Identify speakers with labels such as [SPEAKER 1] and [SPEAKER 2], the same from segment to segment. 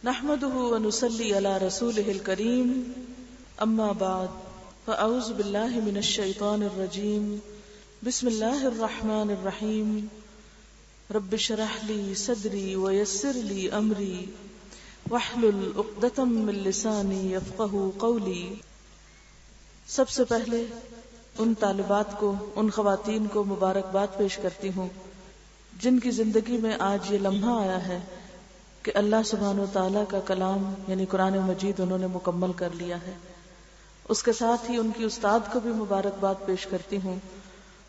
[SPEAKER 1] نحمده ونصلي على رسوله الكريم اما بعد فاعوذ بالله من الشيطان الرجيم بسم الله الرحمن الرحيم رب اشرح لي صدري ويسر لي امري واحلل عقدة من لساني يفقهوا قولي۔ سب سے پہلے ان طالبات کو، ان خواتین کو مبارکباد پیش کرتی ہوں جن کی زندگی میں آج یہ لمحہ آیا ہے کہ اللہ سبحانہ وتعالیٰ کا کلام یعنی قرآن مجید انہوں نے مکمل کر لیا ہے۔ اس کے ساتھ ہی ان کی استاد کو بھی مبارکباد پیش کرتی ہوں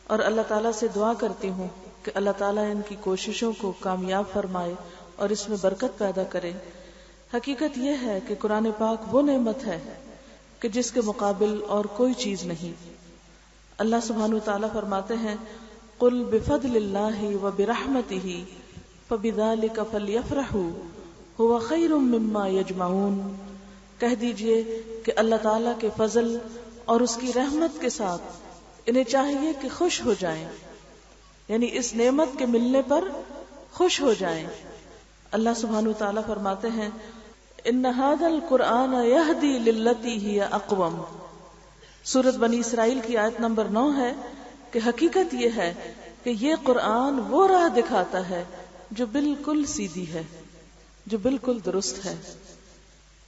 [SPEAKER 1] اور اللہ تعالیٰ سے دعا کرتی ہوں کہ اللہ تعالیٰ ان کی کوششوں کو کامیاب فرمائے اور اس میں برکت پیدا کرے۔ حقیقت یہ ہے کہ قرآن پاک وہ نعمت ہے کہ جس کے مقابل اور کوئی چیز نہیں۔ اللہ سبحانہ وتعالیٰ فرماتے ہیں قُلْ بِفَضْلِ اللَّهِ وَبِرَحْمَتِهِ فَبِذَلِكَ فَلْيَفْرَحُوا هُوَ خَيْرٌ مِّمَّا يَجْمَعُونَ۔ کہہ دیجئے کہ اللہ تعالیٰ کے فضل اور اس کی رحمت کے ساتھ انہیں چاہیے کہ خوش ہو جائیں، یعنی اس نعمت کے ملنے پر خوش ہو جائیں۔ اللہ سبحانہ وتعالیٰ فرماتے ہیں إِنَّ هَذَا الْقُرْآنَ يَهْدِي لِلَّتِي هِيَ أَقْوَمُ۔ سورۃ بنی اسرائیل کی آیت نمبر 9 ہے کہ حقیقت یہ ہے کہ یہ قرآن وہ راہ دکھاتا ہے جو بالکل سیدھی ہے، جو بالکل درست ہے،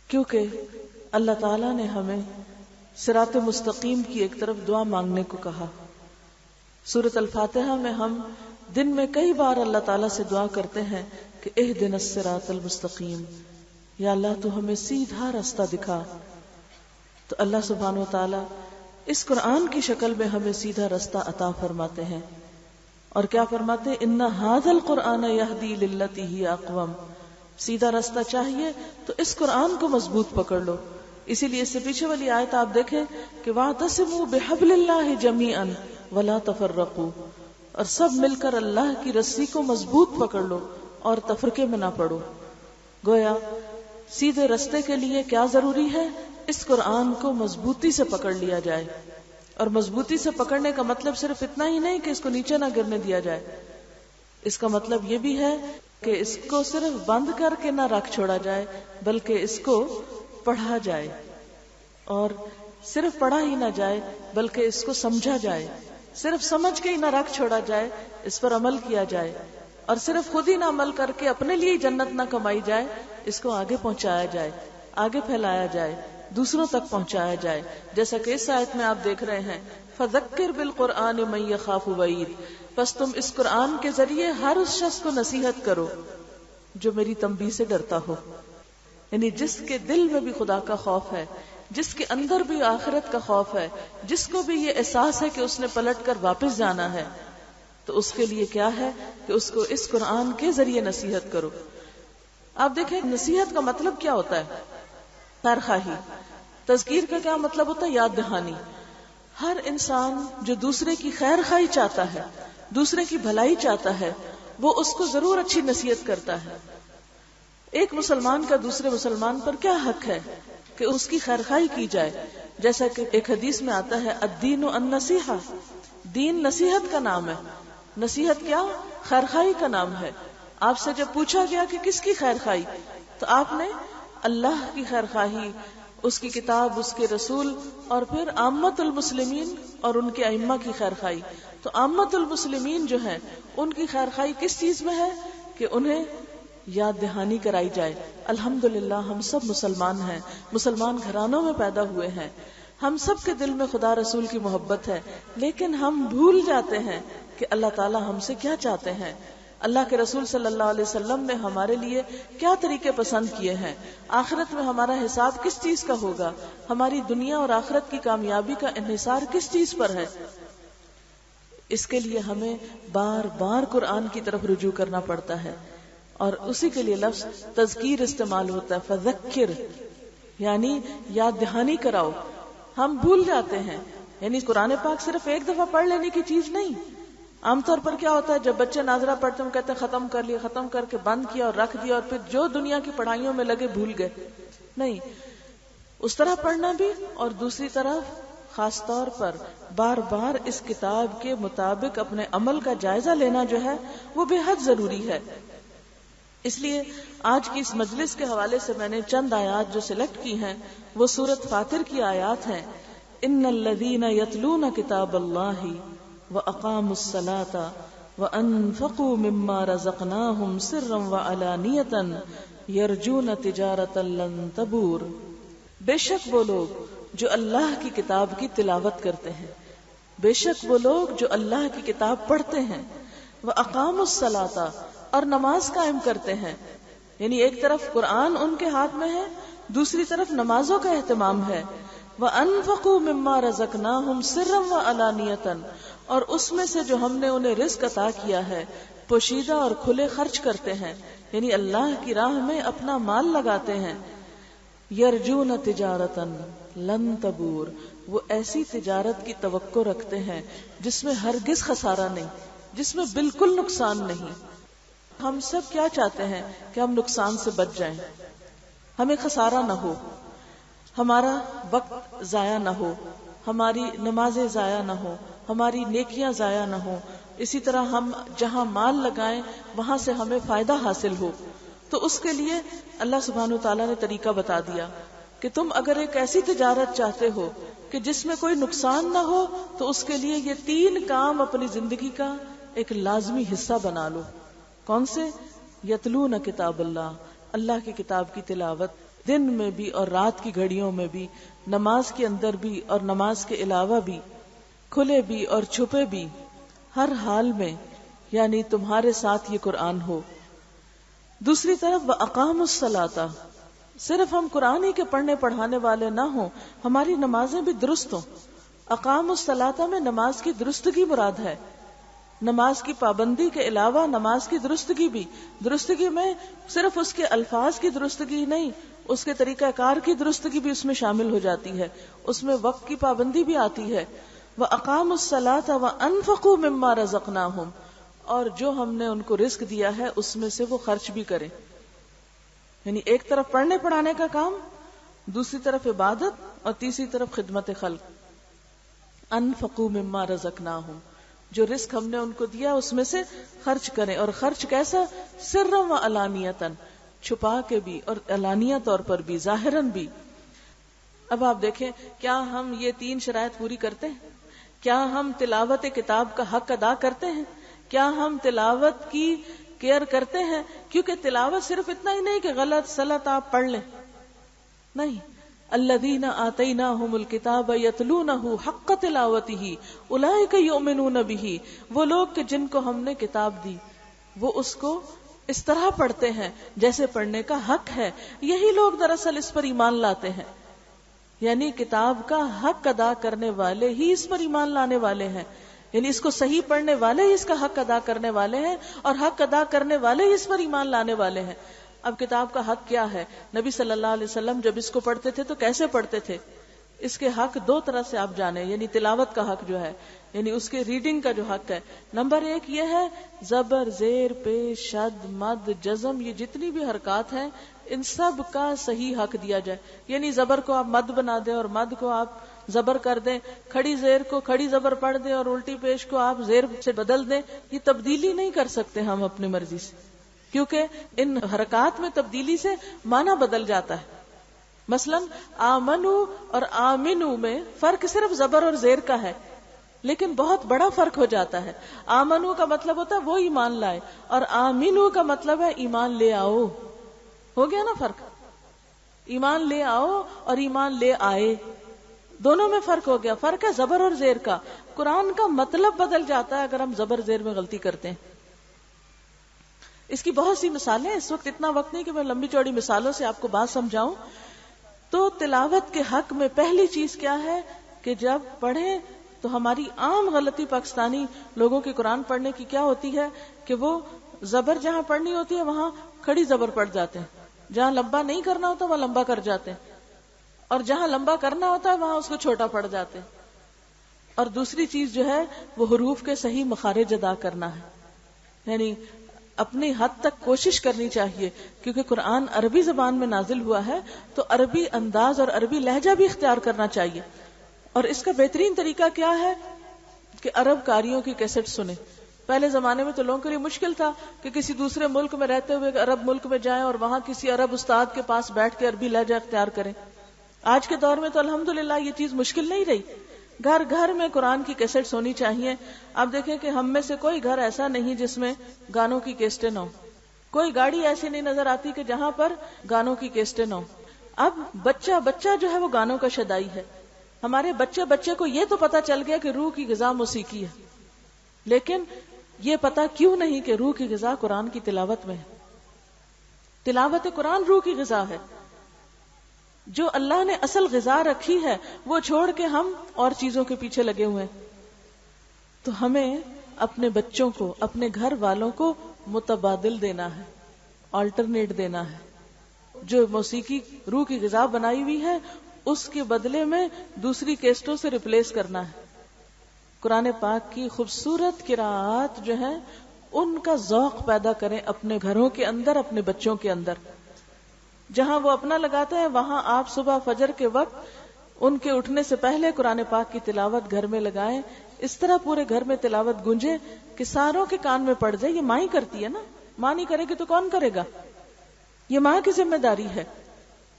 [SPEAKER 1] کیونکہ اللہ تعالیٰ نے ہمیں صراط مستقیم کی ایک طرف دعا مانگنے کو کہا۔ سورۃ الفاتحہ میں ہم دن میں کئی بار اللہ تعالیٰ سے دعا کرتے ہیں کہ اہدنا الصراط المستقیم، یا اللہ تو ہمیں سیدھا راستہ دکھا۔ تو اللہ سبحانہ و تعالیٰ اس قرآن کی شکل میں ہمیں سیدھا راستہ عطا فرماتے ہیں، اور کیا فرماتے ہیں ان ھذا القرآن یہدی للتی ہی اقوم۔ سیدھا راستہ چاہیے تو اس قرآن کو مضبوط پکڑ لو۔ اسی لیے اس سے پیچھے والی آیت آپ دیکھیں کہ واعتصموا بحبل اللہ جمیعا ولا تفرقوا، اور سب مل کر اللہ کی رسی کو مضبوط پکڑ لو اور تفرقے میں نہ پڑو۔ گویا سیدھے راستے کے لیے کیا ضروری ہے؟ اس قرآن کو مضبوطی سے پکڑ لیا جائے، اور مضبوطی سے پکڑنے کا مطلب صرف اتنا ہی نہیں کہ اس کو نیچے نہ گرنے دیا جائے، اس کا مطلب یہ بھی ہے کہ اس کو صرف بند کر کے نہ رکھ چھوڑا جائے بلکہ اس کو پڑھا جائے، اور صرف پڑھا ہی نہ جائے بلکہ اس کو سمجھا جائے، صرف سمجھ کے ہی نہ رکھ چھوڑا جائے، اس پر عمل کیا جائے، اور صرف خود ہی نہ عمل کر کے اپنے لیے جنت نہ کمائی جائے، اس کو آگے پہنچایا جائے، آگے پھیلایا جائے، دوسروں تک پہنچایا جائے۔ جیسا کہ اس آیت میں آپ دیکھ رہے ہیں فَذَكِّرْ بِالْقُرْآنِ مَن يَخَافُ وَعِيدِ، پس تم اس قرآن کے ذریعے ہر اس شخص کو نصیحت کرو جو میری تنبیہ سے ڈرتا ہو، یعنی جس کے دل میں بھی خدا کا خوف ہے، جس کے اندر بھی آخرت کا خوف ہے، جس کو بھی یہ احساس ہے کہ اس نے پلٹ کر واپس جانا ہے، تو اس کے لیے کیا ہے کہ اس کو اس قرآن کے ذریعے نصیحت کرو۔ آپ دیکھیں نصیحت کا مطلب کیا ہوتا ہے؟ خیر خواہی۔ تذکیر کا کیا مطلب ہوتا ہے؟ یاد دہانی۔ ہر انسان جو دوسرے کی خیر خواہی چاہتا ہے، دوسرے کی بھلائی چاہتا ہے، وہ اس کو ضرور اچھی نصیحت کرتا ہے۔ ایک مسلمان کا دوسرے مسلمان پر کیا حق ہے کہ اس کی خیر خواہی کی جائے؟ جیسا کہ ایک حدیث میں آتا ہے الدین النصیحہ، دین نصیحت کا نام ہے۔ نصیحت کیا؟ خیر خواہی کا نام ہے۔ آپ سے جب پوچھا گیا کہ کس کی خیر خواہی، تو آپ نے اللہ کی خیر خواہی، اس کی کتاب، اس کے رسول، اور پھر عامت المسلمین اور ان کے ائمہ کی خیر خواہی۔ تو عامت المسلمین جو ہیں ان کی خیر خواہی کس چیز میں ہے کہ انہیں یاد دہانی کرائی جائے۔ الحمدللہ ہم سب مسلمان ہیں، مسلمان گھرانوں میں پیدا ہوئے ہیں، ہم سب کے دل میں خدا رسول کی محبت ہے، لیکن ہم بھول جاتے ہیں کہ اللہ تعالی ہم سے کیا چاہتے ہیں، اللہ کے رسول صلی اللہ علیہ وسلم نے ہمارے لیے کیا طریقے پسند کیے ہیں، آخرت میں ہمارا حساب کس چیز کا ہوگا، ہماری دنیا اور آخرت کی کامیابی کا انحصار کس چیز پر ہے۔ اس کے لیے ہمیں بار بار قرآن کی طرف رجوع کرنا پڑتا ہے، اور اسی کے لیے لفظ تذکیر استعمال ہوتا ہے، فذکر یعنی یاد دہانی کراؤ۔ ہم بھول جاتے ہیں، یعنی قرآن پاک صرف ایک دفعہ پڑھ لینے کی چیز نہیں۔ عام طور پر کیا ہوتا ہے جب بچے ناظرہ پڑھتے ہیں کہتے ہیں ختم کر لیا، ختم کر کے بند کیا اور رکھ دیا، اور پھر جو دنیا کی پڑھائیوں میں لگے بھول گئے۔ نہیں، اس طرح پڑھنا بھی، اور دوسری طرف خاص طور پر بار بار اس کتاب کے مطابق اپنے عمل کا جائزہ لینا جو ہے وہ بے حد ضروری ہے۔ اس لیے آج کی اس مجلس کے حوالے سے میں نے چند آیات جو سلیکٹ کی ہیں وہ سورۃ فاطر کی آیات ہیں. ان الذین یتلون کتاب اللہ واقاموا الصلاة وانفقوا مما رزقناہم سرا وعلانیۃ یرجون تجارۃ لن تبور. بے شک وہ لوگ جو اللہ کی کتاب کی تلاوت کرتے ہیں، بے شک وہ لوگ جو اللہ کی کتاب پڑھتے ہیں، واقاموا الصلاة اور نماز قائم کرتے ہیں. یعنی ایک طرف قرآن ان کے ہاتھ میں ہے، دوسری طرف نمازوں کا اہتمام ہے. وَأَنفَقُوا مِمَّا رَزَقْنَاهُمْ سِرًّا وَعَلَانِيَةً اور اس میں سے جو ہم نے انہیں رزق عطا کیا ہے پوشیدہ اور کھلے خرچ کرتے ہیں، یعنی اللہ کی راہ میں اپنا مال لگاتے ہیں. یرجون تجارتاً لن تبور وہ ایسی تجارت کی توقع رکھتے ہیں جس میں ہرگز خسارہ نہیں، جس میں بالکل نقصان نہیں. ہم سب کیا چاہتے ہیں کہ ہم نقصان سے بچ جائیں، ہمیں خسارہ نہ ہو، ہمارا وقت ضائع نہ ہو، ہماری نمازیں ضائع نہ ہو، ہماری نیکیاں ضائع نہ ہو. اسی طرح ہم جہاں مال لگائیں وہاں سے ہمیں فائدہ حاصل ہو. تو اس کے لیے اللہ سبحانہ وتعالیٰ نے طریقہ بتا دیا کہ تم اگر ایک ایسی تجارت چاہتے ہو کہ جس میں کوئی نقصان نہ ہو تو اس کے لیے یہ 3 کام اپنی زندگی کا ایک لازمی حصہ بنا لو. کون سے؟ یتلون کتاب اللہ، اللہ کی کتاب کی تلاوت دن میں بھی اور رات کی گھڑیوں میں بھی، نماز کے اندر بھی اور نماز کے علاوہ بھی، کھلے بھی اور چھپے بھی، ہر حال میں، یعنی تمہارے ساتھ یہ قرآن ہو. دوسری طرف وَأَقَامُوا الصَّلَاةَ صرف ہم قرآن ہی کے پڑھنے پڑھانے والے نہ ہوں، ہماری نمازیں بھی درست ہوں. اقاموا الصلاۃ میں نماز کی درستگی مراد ہے. نماز کی پابندی کے علاوہ نماز کی درستگی بھی، درستگی میں صرف اس کے الفاظ کی درستگی نہیں، اس کے طریقہ کار کی درستگی بھی اس میں شامل ہو جاتی ہے، اس میں وقت کی پابندی بھی آتی ہے. وَأَقَامُوا الصَّلَاةَ وَأَنفَقُوا مِمَّا رَزَقْنَاهُمْ اور جو ہم نے ان کو رزق دیا ہے اس میں سے وہ خرچ بھی کریں. یعنی ایک طرف پڑھنے پڑھانے کا کام، دوسری طرف عبادت اور تیسری طرف خدمت خلق. انفقوا مما رزقناہم جو رزق ہم نے ان کو دیا اس میں سے خرچ کریں. اور خرچ کیسا؟ سرا و علانیتاً چھپا کے بھی اور علانیہ طور پر بھی، ظاہراً بھی. اب آپ دیکھیں کیا ہم یہ 3 شرائط پوری کرتے ہیں؟ کیا ہم تلاوت کتاب کا حق ادا کرتے ہیں؟ کیا ہم تلاوت کی کیئر کرتے ہیں؟ کیونکہ تلاوت صرف اتنا ہی نہیں کہ غلط سلط آپ پڑھ لیں، نہیں. الذین آتیناہم الکتاب یتلونہ حق تلاوتہ اولئک یؤمنون بہ وہ لوگ کہ جن کو ہم نے کتاب دی وہ اس کو اس طرح پڑھتے ہیں جیسے پڑھنے کا حق ہے. یہی لوگ دراصل اس پر ایمان لاتے ہیں، یعنی کتاب کا حق ادا کرنے والے ہی اس پر ایمان لانے والے ہیں. یعنی اس کو صحیح پڑھنے والے ہی اس کا حق ادا کرنے والے ہیں اور حق ادا کرنے والے ہی اس پر ایمان لانے والے ہیں. اب کتاب کا حق کیا ہے؟ نبی صلی اللہ علیہ وسلم جب اس کو پڑھتے تھے تو کیسے پڑھتے تھے؟ اس کے حق 2 طرح سے آپ جانیں. یعنی تلاوت کا حق جو ہے، یعنی اس کے ریڈنگ کا جو حق ہے، نمبر 1 یہ ہے زبر، زیر، پیش، شد، مد، جزم، یہ جتنی بھی حرکات ہیں ان سب کا صحیح حق دیا جائے. یعنی زبر کو آپ مد بنا دیں اور مد کو آپ زبر کر دیں، کھڑی زیر کو کھڑی زبر پڑھ دیں اور الٹی پیش کو آپ زیر سے بدل دیں. یہ تبدیلی نہیں کر سکتے ہم اپنی مرضی سے، کیونکہ ان حرکات میں تبدیلی سے معنی بدل جاتا ہے. مثلا آمنو اور آمنو میں فرق صرف زبر اور زیر کا ہے، لیکن بہت بڑا فرق ہو جاتا ہے. آمنو کا مطلب ہوتا ہے وہ ایمان لائے اور آمنو کا مطلب ہے ایمان لے آؤ. ہو گیا نا فرق؟ ایمان لے آؤ اور ایمان لے آئے، دونوں میں فرق ہو گیا. فرق ہے زبر اور زیر کا. قرآن کا مطلب بدل جاتا ہے اگر ہم زبر زیر میں غلطی کرتے ہیں. اس کی بہت سی مثالیں، اس وقت اتنا وقت نہیں کہ میں لمبی چوڑی مثالوں سے آپ کو بات سمجھاؤں. تو تلاوت کے حق میں پہلی چیز کیا ہے کہ جب پڑھیں تو ہماری عام غلطی پاکستانی لوگوں کی قرآن پڑھنے کی کیا ہوتی ہے کہ وہ زبر جہاں پڑھنی ہوتی ہے وہاں کھڑی زبر پڑھ جاتے ہیں، جہاں لمبا نہیں کرنا ہوتا وہاں لمبا کر جاتے ہیں، اور جہاں لمبا کرنا ہوتا ہے وہاں اس کو چھوٹا پڑھ جاتے ہیں. اور دوسری چیز جو ہے وہ حروف کے صحیح مخارج ادا کرنا ہے. یعنی اپنی حد تک کوشش کرنی چاہیے، کیونکہ قرآن عربی زبان میں نازل ہوا ہے تو عربی انداز اور عربی لہجہ بھی اختیار کرنا چاہیے. اور اس کا بہترین طریقہ کیا ہے کہ عرب قاریوں کی کیسٹ سنیں. پہلے زمانے میں تو لوگوں کے لیے مشکل تھا کہ کسی دوسرے ملک میں رہتے ہوئے عرب ملک میں جائیں اور وہاں کسی عرب استاد کے پاس بیٹھ کے عربی لہجہ اختیار کریں. آج کے دور میں تو الحمدللہ یہ چیز مشکل نہیں رہی. گھر گھر میں قرآن کی کیسٹس ہونی چاہیے. اب دیکھیں کہ ہم میں سے کوئی گھر ایسا نہیں جس میں گانوں کی کیسٹیں نہ ہو. کوئی گاڑی ایسی نہیں نظر آتی کہ جہاں پر گانوں کی کیسٹیں نہ ہو. اب بچہ جو ہے وہ گانوں کا شدائی ہے. ہمارے بچے کو یہ تو پتا چل گیا کہ روح کی غذا موسیقی ہے، لیکن یہ پتا کیوں نہیں کہ روح کی غذا قرآن کی تلاوت میں ہے. تلاوت قرآن روح کی غذا ہے. جو اللہ نے اصل غذا رکھی ہے وہ چھوڑ کے ہم اور چیزوں کے پیچھے لگے ہوئے ہیں. تو ہمیں اپنے بچوں کو، اپنے گھر والوں کو متبادل دینا ہے، آلٹرنیٹ دینا ہے. جو موسیقی روح کی غذا بنائی ہوئی ہے اس کے بدلے میں دوسری کیسٹوں سے ریپلیس کرنا ہے. قرآن پاک کی خوبصورت قراءات جو ہیں ان کا ذوق پیدا کریں اپنے گھروں کے اندر، اپنے بچوں کے اندر. جہاں وہ اپنا لگاتے ہیں وہاں آپ صبح فجر کے وقت ان کے اٹھنے سے پہلے قرآن پاک کی تلاوت گھر میں لگائیں. اس طرح پورے گھر میں تلاوت گونجے کہ ساروں کے کان میں پڑ جائے. یہ ماں ہی کرتی ہے نا، ماں نہیں کرے گی تو کون کرے گا؟ یہ ماں کی ذمہ داری ہے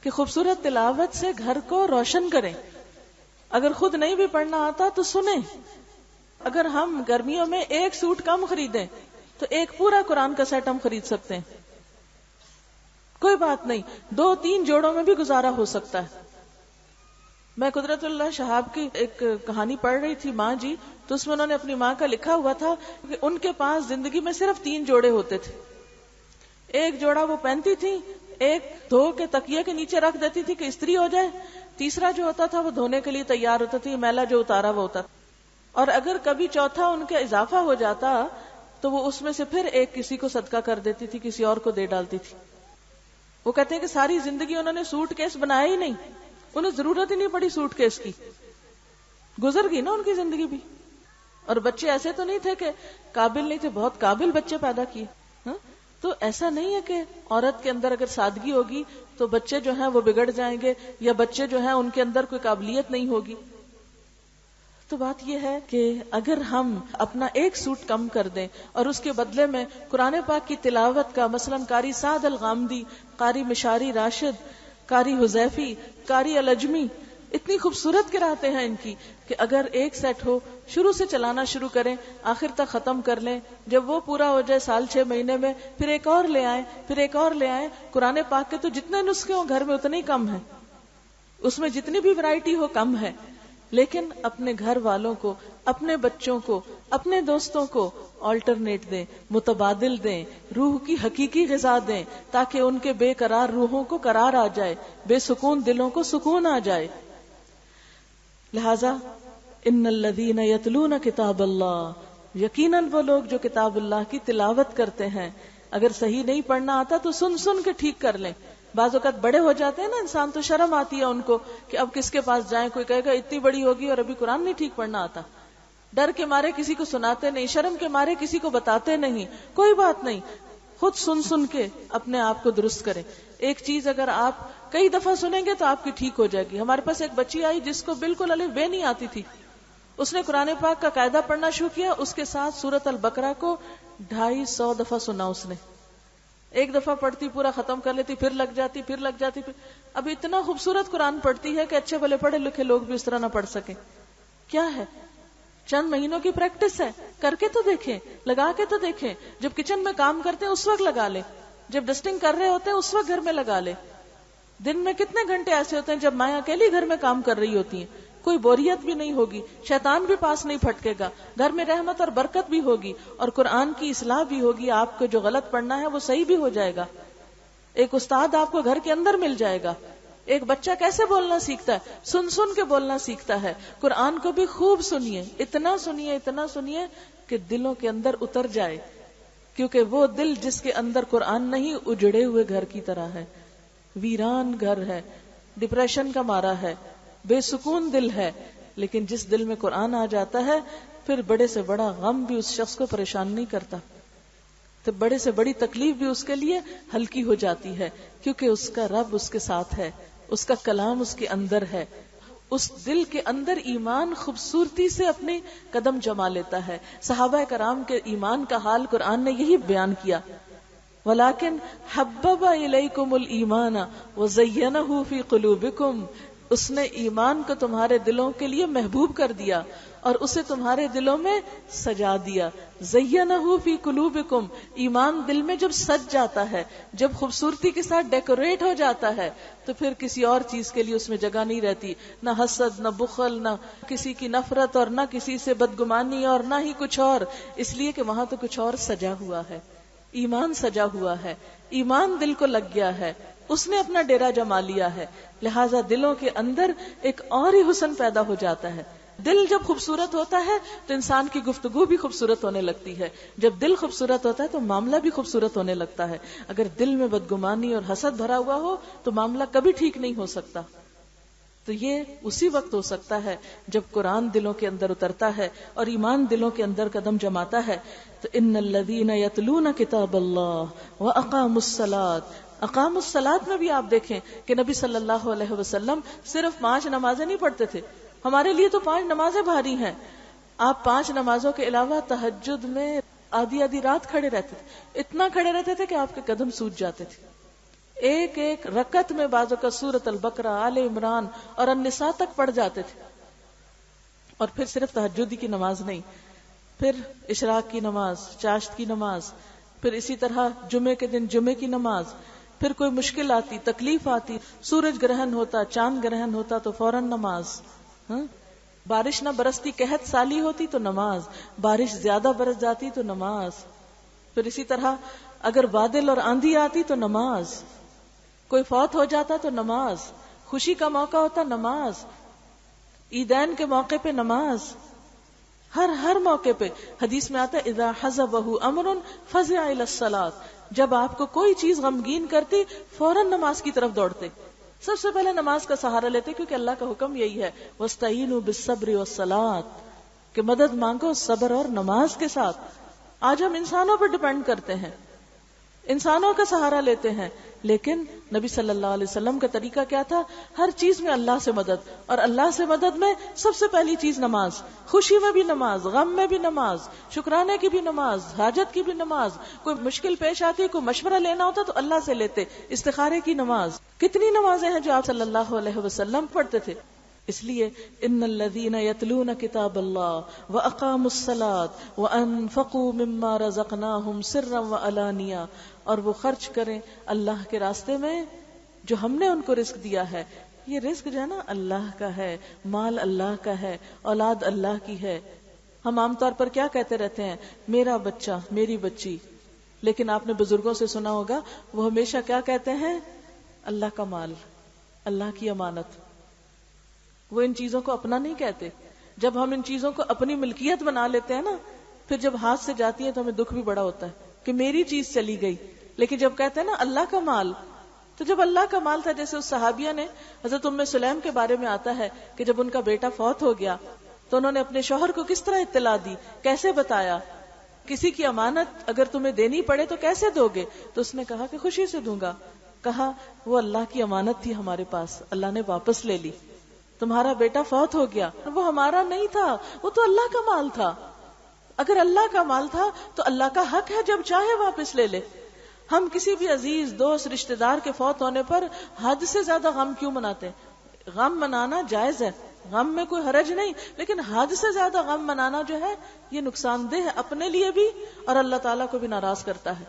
[SPEAKER 1] کہ خوبصورت تلاوت سے گھر کو روشن کریں. اگر خود نہیں بھی پڑھنا آتا تو سنیں. اگر ہم گرمیوں میں ایک سوٹ کم خریدیں تو ایک پورا قرآن کا سیٹ ہم خرید سکتے ہیں. کوئی بات نہیں، 2-3 جوڑوں میں بھی گزارا ہو سکتا ہے. میں قدرت اللہ شہاب کی ایک کہانی پڑھ رہی تھی، ماں جی، تو اس میں انہوں نے اپنی ماں کا لکھا ہوا تھا کہ ان کے پاس زندگی میں صرف 3 جوڑے ہوتے تھے. ایک جوڑا وہ پہنتی تھی، ایک دھو کے تکیے کے نیچے رکھ دیتی تھی کہ استری ہو جائے. تیسرا جو ہوتا تھا وہ دھونے کے لیے تیار ہوتا تھا، میلا جو اتارا وہ ہوتا. اور اگر کبھی چوتھا ان کا اضافہ ہو جاتا تو وہ اس میں سے پھر ایک کسی کو صدقہ کر دیتی تھی، کسی اور کو دے ڈالتی تھی. وہ کہتے ہیں کہ ساری زندگی انہوں نے سوٹ کیس بنایا ہی نہیں، انہیں ضرورت ہی نہیں پڑی سوٹ کیس کی. گزر گئی نا ان کی زندگی بھی. اور بچے ایسے تو نہیں تھے کہ قابل نہیں تھے، بہت قابل بچے پیدا کیے. تو ایسا نہیں ہے کہ عورت کے اندر اگر سادگی ہوگی تو بچے جو ہیں وہ بگڑ جائیں گے، یا بچے جو ہیں ان کے اندر کوئی قابلیت نہیں ہوگی. تو بات یہ ہے کہ اگر ہم اپنا ایک سوٹ کم کر دیں اور اس کے بدلے میں قرآن پاک کی تلاوت کا، مثلا قاری سعد الغامدی، قاری مشاری راشد، قاری حذیفی، قاری العجمی، اتنی خوبصورت قراتیں ہیں ان کی کہ اگر ایک سیٹ ہو، شروع سے چلانا شروع کریں، آخر تک ختم کر لیں. جب وہ پورا ہو جائے سال 6 مہینے میں، پھر ایک اور لے آئیں، پھر ایک اور لے آئیں. قرآن پاک کے تو جتنے نسخے ہوں گھر میں اتنے ہی کم ہیں، اس میں جتنی بھی ورائٹی ہو کم ہے. لیکن اپنے گھر والوں کو، اپنے بچوں کو، اپنے دوستوں کو آلٹرنیٹ دیں، متبادل دیں، روح کی حقیقی غذا دیں، تاکہ ان کے بے قرار روحوں کو قرار آ جائے، بے سکون دلوں کو سکون آ جائے. لہذا ان الذین یتلون کتاب اللہ، یقیناً وہ لوگ جو کتاب اللہ کی تلاوت کرتے ہیں. اگر صحیح نہیں پڑھنا آتا تو سن سن کے ٹھیک کر لیں. بعض اوقات بڑے ہو جاتے ہیں نا انسان، تو شرم آتی ہے ان کو کہ اب کس کے پاس جائیں. کوئی کہے گا اتنی بڑی ہوگی اور ابھی قرآن نہیں ٹھیک پڑھنا آتا. ڈر کے مارے کسی کو سناتے نہیں، شرم کے مارے کسی کو بتاتے نہیں. کوئی بات نہیں، خود سن سن کے اپنے آپ کو درست کریں. ایک چیز اگر آپ کئی دفعہ سنیں گے تو آپ کی ٹھیک ہو جائے گی. ہمارے پاس ایک بچی آئی جس کو بالکل الف بے نہیں آتی تھی. اس نے قرآن پاک کا قاعدہ پڑھنا شروع کیا، اس کے ساتھ سورۃ البقرہ کو 250 دفعہ سنا. اس نے ایک دفعہ پڑھتی پورا ختم کر لیتی، پھر لگ جاتی، پھر لگ جاتی. اب اتنا خوبصورت قرآن پڑھتی ہے کہ اچھے بھلے پڑھے لکھے لوگ بھی اس طرح نہ پڑھ سکیں. کیا ہے؟ چند مہینوں کی پریکٹس ہے. کر کے تو دیکھیں، لگا کے تو دیکھیں. جب کچن میں کام کرتے ہیں اس وقت لگا لیں، جب ڈسٹنگ کر رہے ہوتے ہیں اس وقت گھر میں لگا لیں. دن میں کتنے گھنٹے ایسے ہوتے ہیں جب مائیں اکیلی گھر میں کام کر رہی ہوتی ہیں، کوئی بوریت بھی نہیں ہوگی، شیطان بھی پاس نہیں پھٹکے گا، گھر میں رحمت اور برکت بھی ہوگی، اور قرآن کی اصلاح بھی ہوگی. آپ کو جو غلط پڑھنا ہے وہ صحیح بھی ہو جائے گا. ایک استاد آپ کو گھر کے اندر مل جائے گا. ایک بچہ کیسے بولنا سیکھتا ہے؟ سن سن کے بولنا سیکھتا ہے. قرآن کو بھی خوب سنیے، اتنا سنیے، اتنا سنیے کہ دلوں کے اندر اتر جائے. کیونکہ وہ دل جس کے اندر قرآن نہیں، اجڑے ہوئے گھر کی طرح ہے، ویران گھر ہے، ڈپریشن کا مارا ہے، بے سکون دل ہے. لیکن جس دل میں قرآن آ جاتا ہے پھر بڑے سے بڑا غم بھی اس شخص کو پریشان نہیں کرتا، تو بڑے سے بڑی تکلیف بھی اس کے لیے ہلکی ہو جاتی ہے، کیونکہ اس کا رب اس کے ساتھ ہے، اس کا کلام اس کے اندر ہے. اس دل کے اندر ایمان خوبصورتی سے اپنے قدم جما لیتا ہے. صحابہ کرام کے ایمان کا حال قرآن نے یہی بیان کیا. وَلَكِنْ حَبَّبَ إِلَيْكُمُ الْإِيمَانَ وَزَيَّنَهُ فِي قُلُوبِكُمْ. اس نے ایمان کو تمہارے دلوں کے لیے محبوب کر دیا اور اسے تمہارے دلوں میں سجا دیا. زَيَّنَهُ فِي قُلُوبِكُمْ. ایمان دل میں جب سج جاتا ہے، جب خوبصورتی کے ساتھ ڈیکوریٹ ہو جاتا ہے، تو پھر کسی اور چیز کے لیے اس میں جگہ نہیں رہتی. نہ حسد، نہ بخل، نہ کسی کی نفرت، اور نہ کسی سے بدگمانی، اور نہ ہی کچھ اور، اس لیے کہ وہاں تو کچھ اور سجا ہوا ہے. ایمان سجا ہوا ہے، ایمان دل کو لگ گیا ہے، اس نے اپنا ڈیرا جما لیا ہے. لہٰذا دلوں کے اندر ایک اور ہی حسن پیدا ہو جاتا ہے. دل جب خوبصورت ہوتا ہے تو انسان کی گفتگو بھی خوبصورت ہونے لگتی ہے. جب دل خوبصورت ہوتا ہے تو معاملہ بھی خوبصورت ہونے لگتا ہے. اگر دل میں بدگمانی اور حسد بھرا ہوا ہو تو معاملہ کبھی ٹھیک نہیں ہو سکتا. تو یہ اسی وقت ہو سکتا ہے جب قرآن دلوں کے اندر اترتا ہے اور ایمان دلوں کے اندر قدم جماتا ہے. تو ان الذین یتلون کتاب اللہ واقاموا الصلاۃ. اقاموا الصلاۃ میں بھی آپ دیکھیں کہ نبی صلی اللہ علیہ وسلم صرف 5 نمازیں نہیں پڑھتے تھے. ہمارے لیے تو 5 نمازیں بھاری ہیں. آپ 5 نمازوں کے علاوہ تہجد میں آدھی رات کھڑے رہتے تھے. اتنا کھڑے رہتے تھے کہ آپ کے قدم سوج جاتے تھے. ایک ایک رکعت میں بعضوں کا سورۃ البقرہ، آل عمران اور النساء تک پڑھ جاتے تھے. اور پھر صرف تہجد کی نماز نہیں، پھر اشراق کی نماز، چاشت کی نماز، پھر اسی طرح جمعے کے دن جمعے کی نماز. پھر کوئی مشکل آتی، تکلیف آتی، سورج گرہن ہوتا، چاند گرہن ہوتا تو فوراً نماز. بارش نہ برستی، قحط سالی ہوتی تو نماز، بارش زیادہ برس جاتی تو نماز. پھر اسی طرح اگر بادل اور آندھی آتی تو نماز، کوئی فوت ہو جاتا تو نماز، خوشی کا موقع ہوتا نماز، عیدین کے موقع پہ نماز، ہر موقع پہ. حدیث میں آتا ہے اذا حزبہ امر فزع الی الصلاۃ. جب آپ کو کوئی چیز غمگین کرتی فوراً نماز کی طرف دوڑتے. سب سے پہلے نماز کا سہارا لیتے کیونکہ اللہ کا حکم یہی ہے واستعینوا بالصبر والصلاۃ کہ مدد مانگو صبر اور نماز کے ساتھ. آج ہم انسانوں پر ڈیپینڈ کرتے ہیں، انسانوں کا سہارا لیتے ہیں، لیکن نبی صلی اللہ علیہ وسلم کا طریقہ کیا تھا؟ ہر چیز میں اللہ سے مدد، اور اللہ سے مدد میں سب سے پہلی چیز نماز. خوشی میں بھی نماز، غم میں بھی نماز، شکرانے کی بھی نماز، حاجت کی بھی نماز. کوئی مشکل پیش آتی، کوئی مشورہ لینا ہوتا تو اللہ سے لیتے. استخارے کی نماز. کتنی نمازیں ہیں جو آپ صلی اللہ علیہ وسلم پڑھتے تھے. اس لیے ان الذین یتلون کتاب اللہ واقاموا الصلاۃ وانفقوا مما رزقناہم سرا وعلانیہ. اور وہ خرچ کریں اللہ کے راستے میں جو ہم نے ان کو رزق دیا ہے. یہ رزق جو ہے نا اللہ کا ہے، مال اللہ کا ہے، اولاد اللہ کی ہے. ہم عام طور پر کیا کہتے رہتے ہیں؟ میرا بچہ، میری بچی. لیکن آپ نے بزرگوں سے سنا ہوگا وہ ہمیشہ کیا کہتے ہیں؟ اللہ کا مال، اللہ کی امانت. وہ ان چیزوں کو اپنا نہیں کہتے. جب ہم ان چیزوں کو اپنی ملکیت بنا لیتے ہیں نا، پھر جب ہاتھ سے جاتی ہے تو ہمیں دکھ بھی بڑا ہوتا ہے کہ میری چیز چلی گئی. لیکن جب کہتے ہیں نا اللہ کا مال، تو جب اللہ کا مال تھا، جیسے اس صحابیہ نے حضرت ام سلیم کے بارے میں آتا ہے کہ جب ان کا بیٹا فوت ہو گیا تو انہوں نے اپنے شوہر کو کس طرح اطلاع دی، کیسے بتایا. کسی کی امانت اگر تمہیں دینی پڑے تو کیسے دو گے؟ تو اس نے کہا کہ خوشی سے دوں گا. کہا وہ اللہ کی امانت تھی ہمارے پاس، اللہ نے واپس لے لی. تمہارا بیٹا فوت ہو گیا، وہ ہمارا نہیں تھا، وہ تو اللہ کا مال تھا. اگر اللہ کا مال تھا تو اللہ کا حق ہے جب چاہے واپس لے لے. ہم کسی بھی عزیز دوست رشتہ دار کے فوت ہونے پر حد سے زیادہ غم کیوں مناتے ہیں؟ غم منانا جائز ہے، غم میں کوئی حرج نہیں، لیکن حد سے زیادہ غم منانا جو ہے یہ نقصان دہ ہے اپنے لیے بھی اور اللہ تعالیٰ کو بھی ناراض کرتا ہے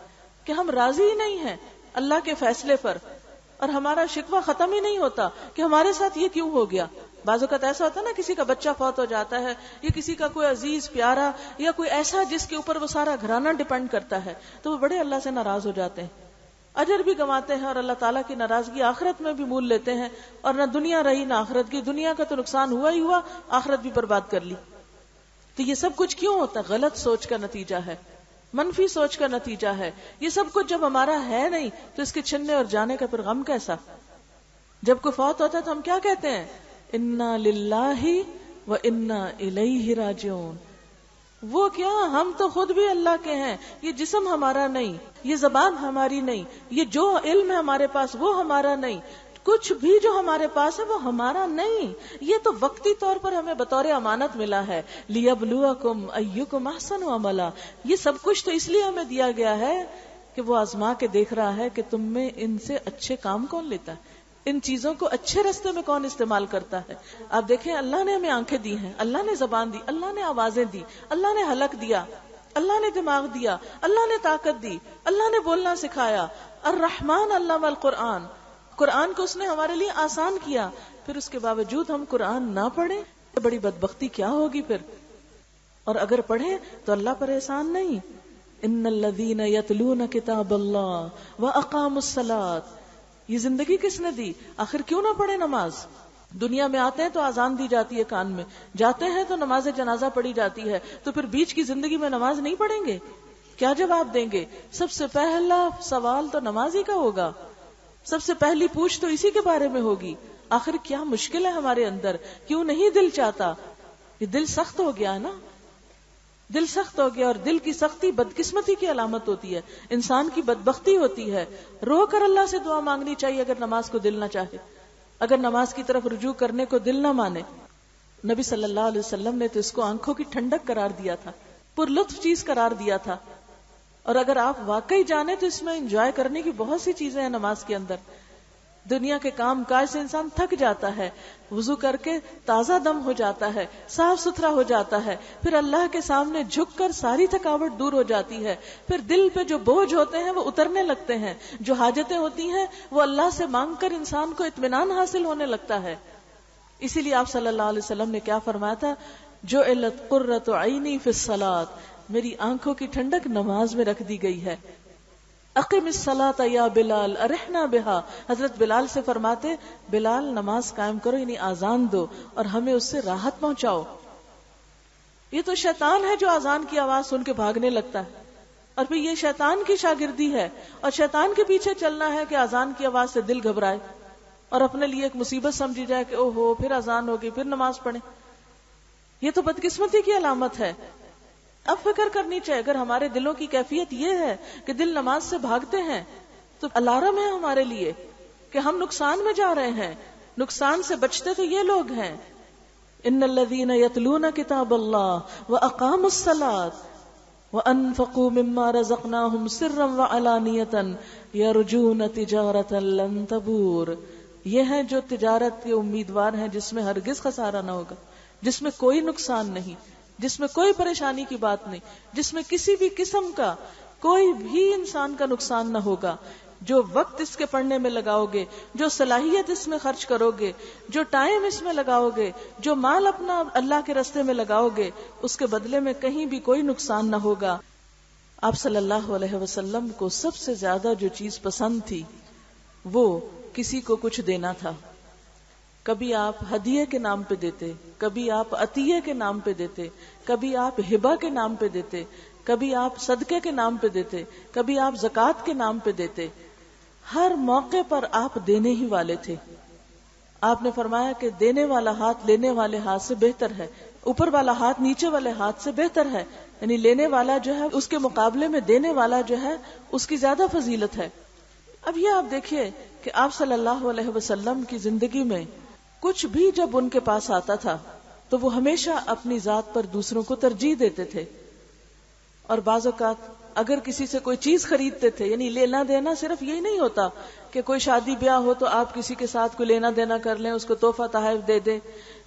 [SPEAKER 1] کہ ہم راضی ہی نہیں ہیں اللہ کے فیصلے پر، اور ہمارا شکوہ ختم ہی نہیں ہوتا کہ ہمارے ساتھ یہ کیوں ہو گیا. بعض اوقات ایسا ہوتا ہے نا، کسی کا بچہ فوت ہو جاتا ہے یا کسی کا کوئی عزیز پیارا یا کوئی ایسا جس کے اوپر وہ سارا گھرانہ ڈیپینڈ کرتا ہے، تو وہ بڑے اللہ سے ناراض ہو جاتے ہیں، اجر بھی گنواتے ہیں اور اللہ تعالیٰ کی ناراضگی آخرت میں بھی مول لیتے ہیں. اور نہ دنیا رہی نہ آخرت کی. دنیا کا تو نقصان ہوا ہی ہوا، آخرت بھی برباد کر لی. تو یہ سب کچھ کیوں ہوتا ہے؟ غلط سوچ کا نتیجہ ہے، منفی سوچ کا نتیجہ ہے. یہ سب کچھ جب ہمارا ہے نہیں تو اس کے چھننے اور جانے کا پھر غم کیسا؟ جب کوئی فوت ہوتا ہے تو ہم کیا کہتے ہیں؟ انا للہ و انا الیہ راجعون. وہ کیا، ہم تو خود بھی اللہ کے ہیں. یہ جسم ہمارا نہیں، یہ زبان ہماری نہیں، یہ جو علم ہے ہمارے پاس وہ ہمارا نہیں. کچھ بھی جو ہمارے پاس ہے وہ ہمارا نہیں، یہ تو وقتی طور پر ہمیں بطور امانت ملا ہے. لِيَبْلُوَكُمْ أَيُّكُمْ أَحْسَنُ عَمَلًا. یہ سب کچھ تو اس لیے ہمیں دیا گیا ہے کہ وہ آزما کے دیکھ رہا ہے کہ تم میں ان سے اچھے کام کون لیتا ہے، ان چیزوں کو اچھے راستے میں کون استعمال کرتا ہے. آپ دیکھیں اللہ نے ہمیں آنکھیں دی ہیں، اللہ نے زبان دی، اللہ نے آوازیں دی، اللہ نے حلق دیا، اللہ نے دماغ دیا، اللہ نے طاقت دی، اللہ نے بولنا سکھایا. الرحمن علم القرآن، قرآن کو اس نے ہمارے لیے آسان کیا. پھر اس کے باوجود ہم قرآن نہ پڑھیں تو بڑی بدبختی کیا ہوگی پھر. اور اگر پڑھیں تو اللہ پر احسان نہیں. ان الذین یتلون کتاب اللہ واقاموا الصلاۃ. یہ زندگی کس نے دی؟ آخر کیوں نہ پڑھے نماز؟ دنیا میں آتے ہیں تو اذان دی جاتی ہے کان میں، جاتے ہیں تو نماز جنازہ پڑھی جاتی ہے، تو پھر بیچ کی زندگی میں نماز نہیں پڑھیں گے؟ کیا جواب دیں گے؟ سب سے پہلا سوال تو نماز ہی کا ہوگا، سب سے پہلی پوچھ تو اسی کے بارے میں ہوگی. آخر کیا مشکل ہے ہمارے اندر؟ کیوں نہیں دل چاہتا؟ یہ دل سخت ہو گیا ہے نا، دل سخت ہو گیا. اور دل کی سختی بدقسمتی کی علامت ہوتی ہے، انسان کی بدبختی ہوتی ہے. رو کر اللہ سے دعا مانگنی چاہیے اگر نماز کو دل نہ چاہے، اگر نماز کی طرف رجوع کرنے کو دل نہ مانے. نبی صلی اللہ علیہ وسلم نے تو اس کو آنکھوں کی ٹھنڈک قرار دیا تھا، پر لطف چیز قرار دیا تھا. اور اگر آپ واقعی جانیں تو اس میں انجوائے کرنے کی بہت سی چیزیں ہیں نماز کے اندر. دنیا کے کام کاج سے انسان تھک جاتا ہے، وضو کر کے تازہ دم ہو جاتا ہے، صاف ستھرا ہو جاتا ہے، پھر اللہ کے سامنے جھک کر ساری تھکاوٹ دور ہو جاتی ہے. پھر دل پہ جو بوجھ ہوتے ہیں وہ اترنے لگتے ہیں، جو حاجتیں ہوتی ہیں وہ اللہ سے مانگ کر انسان کو اطمینان حاصل ہونے لگتا ہے. اسی لیے آپ صلی اللہ علیہ وسلم نے کیا فرمایا تھا؟ جعلت قرۃ عینی فی الصلاۃ. میری آنکھوں کی ٹھنڈک نماز میں رکھ دی گئی ہے. اقم الصلاۃ یا بلال ارحنا بہا. حضرت بلال سے فرماتے بلال نماز قائم کرو، یعنی آزان دو اور ہمیں اس سے راحت پہنچاؤ. یہ تو شیطان ہے جو آزان کی آواز سن کے بھاگنے لگتا ہے، اور پھر یہ شیطان کی شاگردی ہے، اور شیطان کے پیچھے چلنا ہے کہ آزان کی آواز سے دل گھبرائے اور اپنے لیے ایک مصیبت سمجھی جائے کہ او ہو پھر آزان ہوگی پھر نماز پڑھیں. یہ تو بدقسمتی کی علامت ہے. اب فکر کرنی چاہیے، اگر ہمارے دلوں کی کیفیت یہ ہے کہ دل نماز سے بھاگتے ہیں تو الارم ہے ہمارے لیے کہ ہم نقصان میں جا رہے ہیں. نقصان سے بچتے تو یہ لوگ ہیں. ان الذین یتلون کتاب اللہ واقاموا الصلاۃ وانفقوا مما رزقناہم سرا وعلانیۃ یرجون تجارۃ لن تبور. یہ ہیں جو تجارت کے امیدوار ہیں جس میں ہرگز خسارہ نہ ہوگا، جس میں کوئی نقصان نہیں، جس میں کوئی پریشانی کی بات نہیں، جس میں کسی بھی قسم کا کوئی بھی انسان کا نقصان نہ ہوگا. جو وقت اس کے پڑھنے میں لگاؤ گے، جو صلاحیت اس میں خرچ کرو گے، جو ٹائم اس میں لگاؤ گے، جو مال اپنا اللہ کے راستے میں لگاؤ گے، اس کے بدلے میں کہیں بھی کوئی نقصان نہ ہوگا. آپ صلی اللہ علیہ وسلم کو سب سے زیادہ جو چیز پسند تھی وہ کسی کو کچھ دینا تھا. کبھی آپ ہدیے کے نام پہ دیتے، کبھی آپ عطیے کے نام پہ دیتے، کبھی آپ ہبہ کے نام پہ دیتے، کبھی آپ صدقے کے نام پہ دیتے، کبھی آپ زکوٰۃ کے نام پہ دیتے. ہر موقع پر آپ دینے ہی والے تھے. آپ نے فرمایا کہ دینے والا ہاتھ لینے والے ہاتھ سے بہتر ہے، اوپر والا ہاتھ نیچے والے ہاتھ سے بہتر ہے. یعنی لینے والا جو ہے اس کے مقابلے میں دینے والا جو ہے اس کی زیادہ فضیلت ہے. اب یہ آپ دیکھیے کہ آپ صلی اللہ علیہ وسلم کی زندگی میں کچھ بھی جب ان کے پاس آتا تھا تو وہ ہمیشہ اپنی ذات پر دوسروں کو ترجیح دیتے تھے. اور بعض اوقات اگر کسی سے کوئی چیز خریدتے تھے، یعنی لینا دینا صرف یہی نہیں ہوتا کہ کوئی شادی بیاہ ہو تو آپ کسی کے ساتھ کوئی لینا دینا کر لیں، اس کو تحفہ تحائف دے دیں،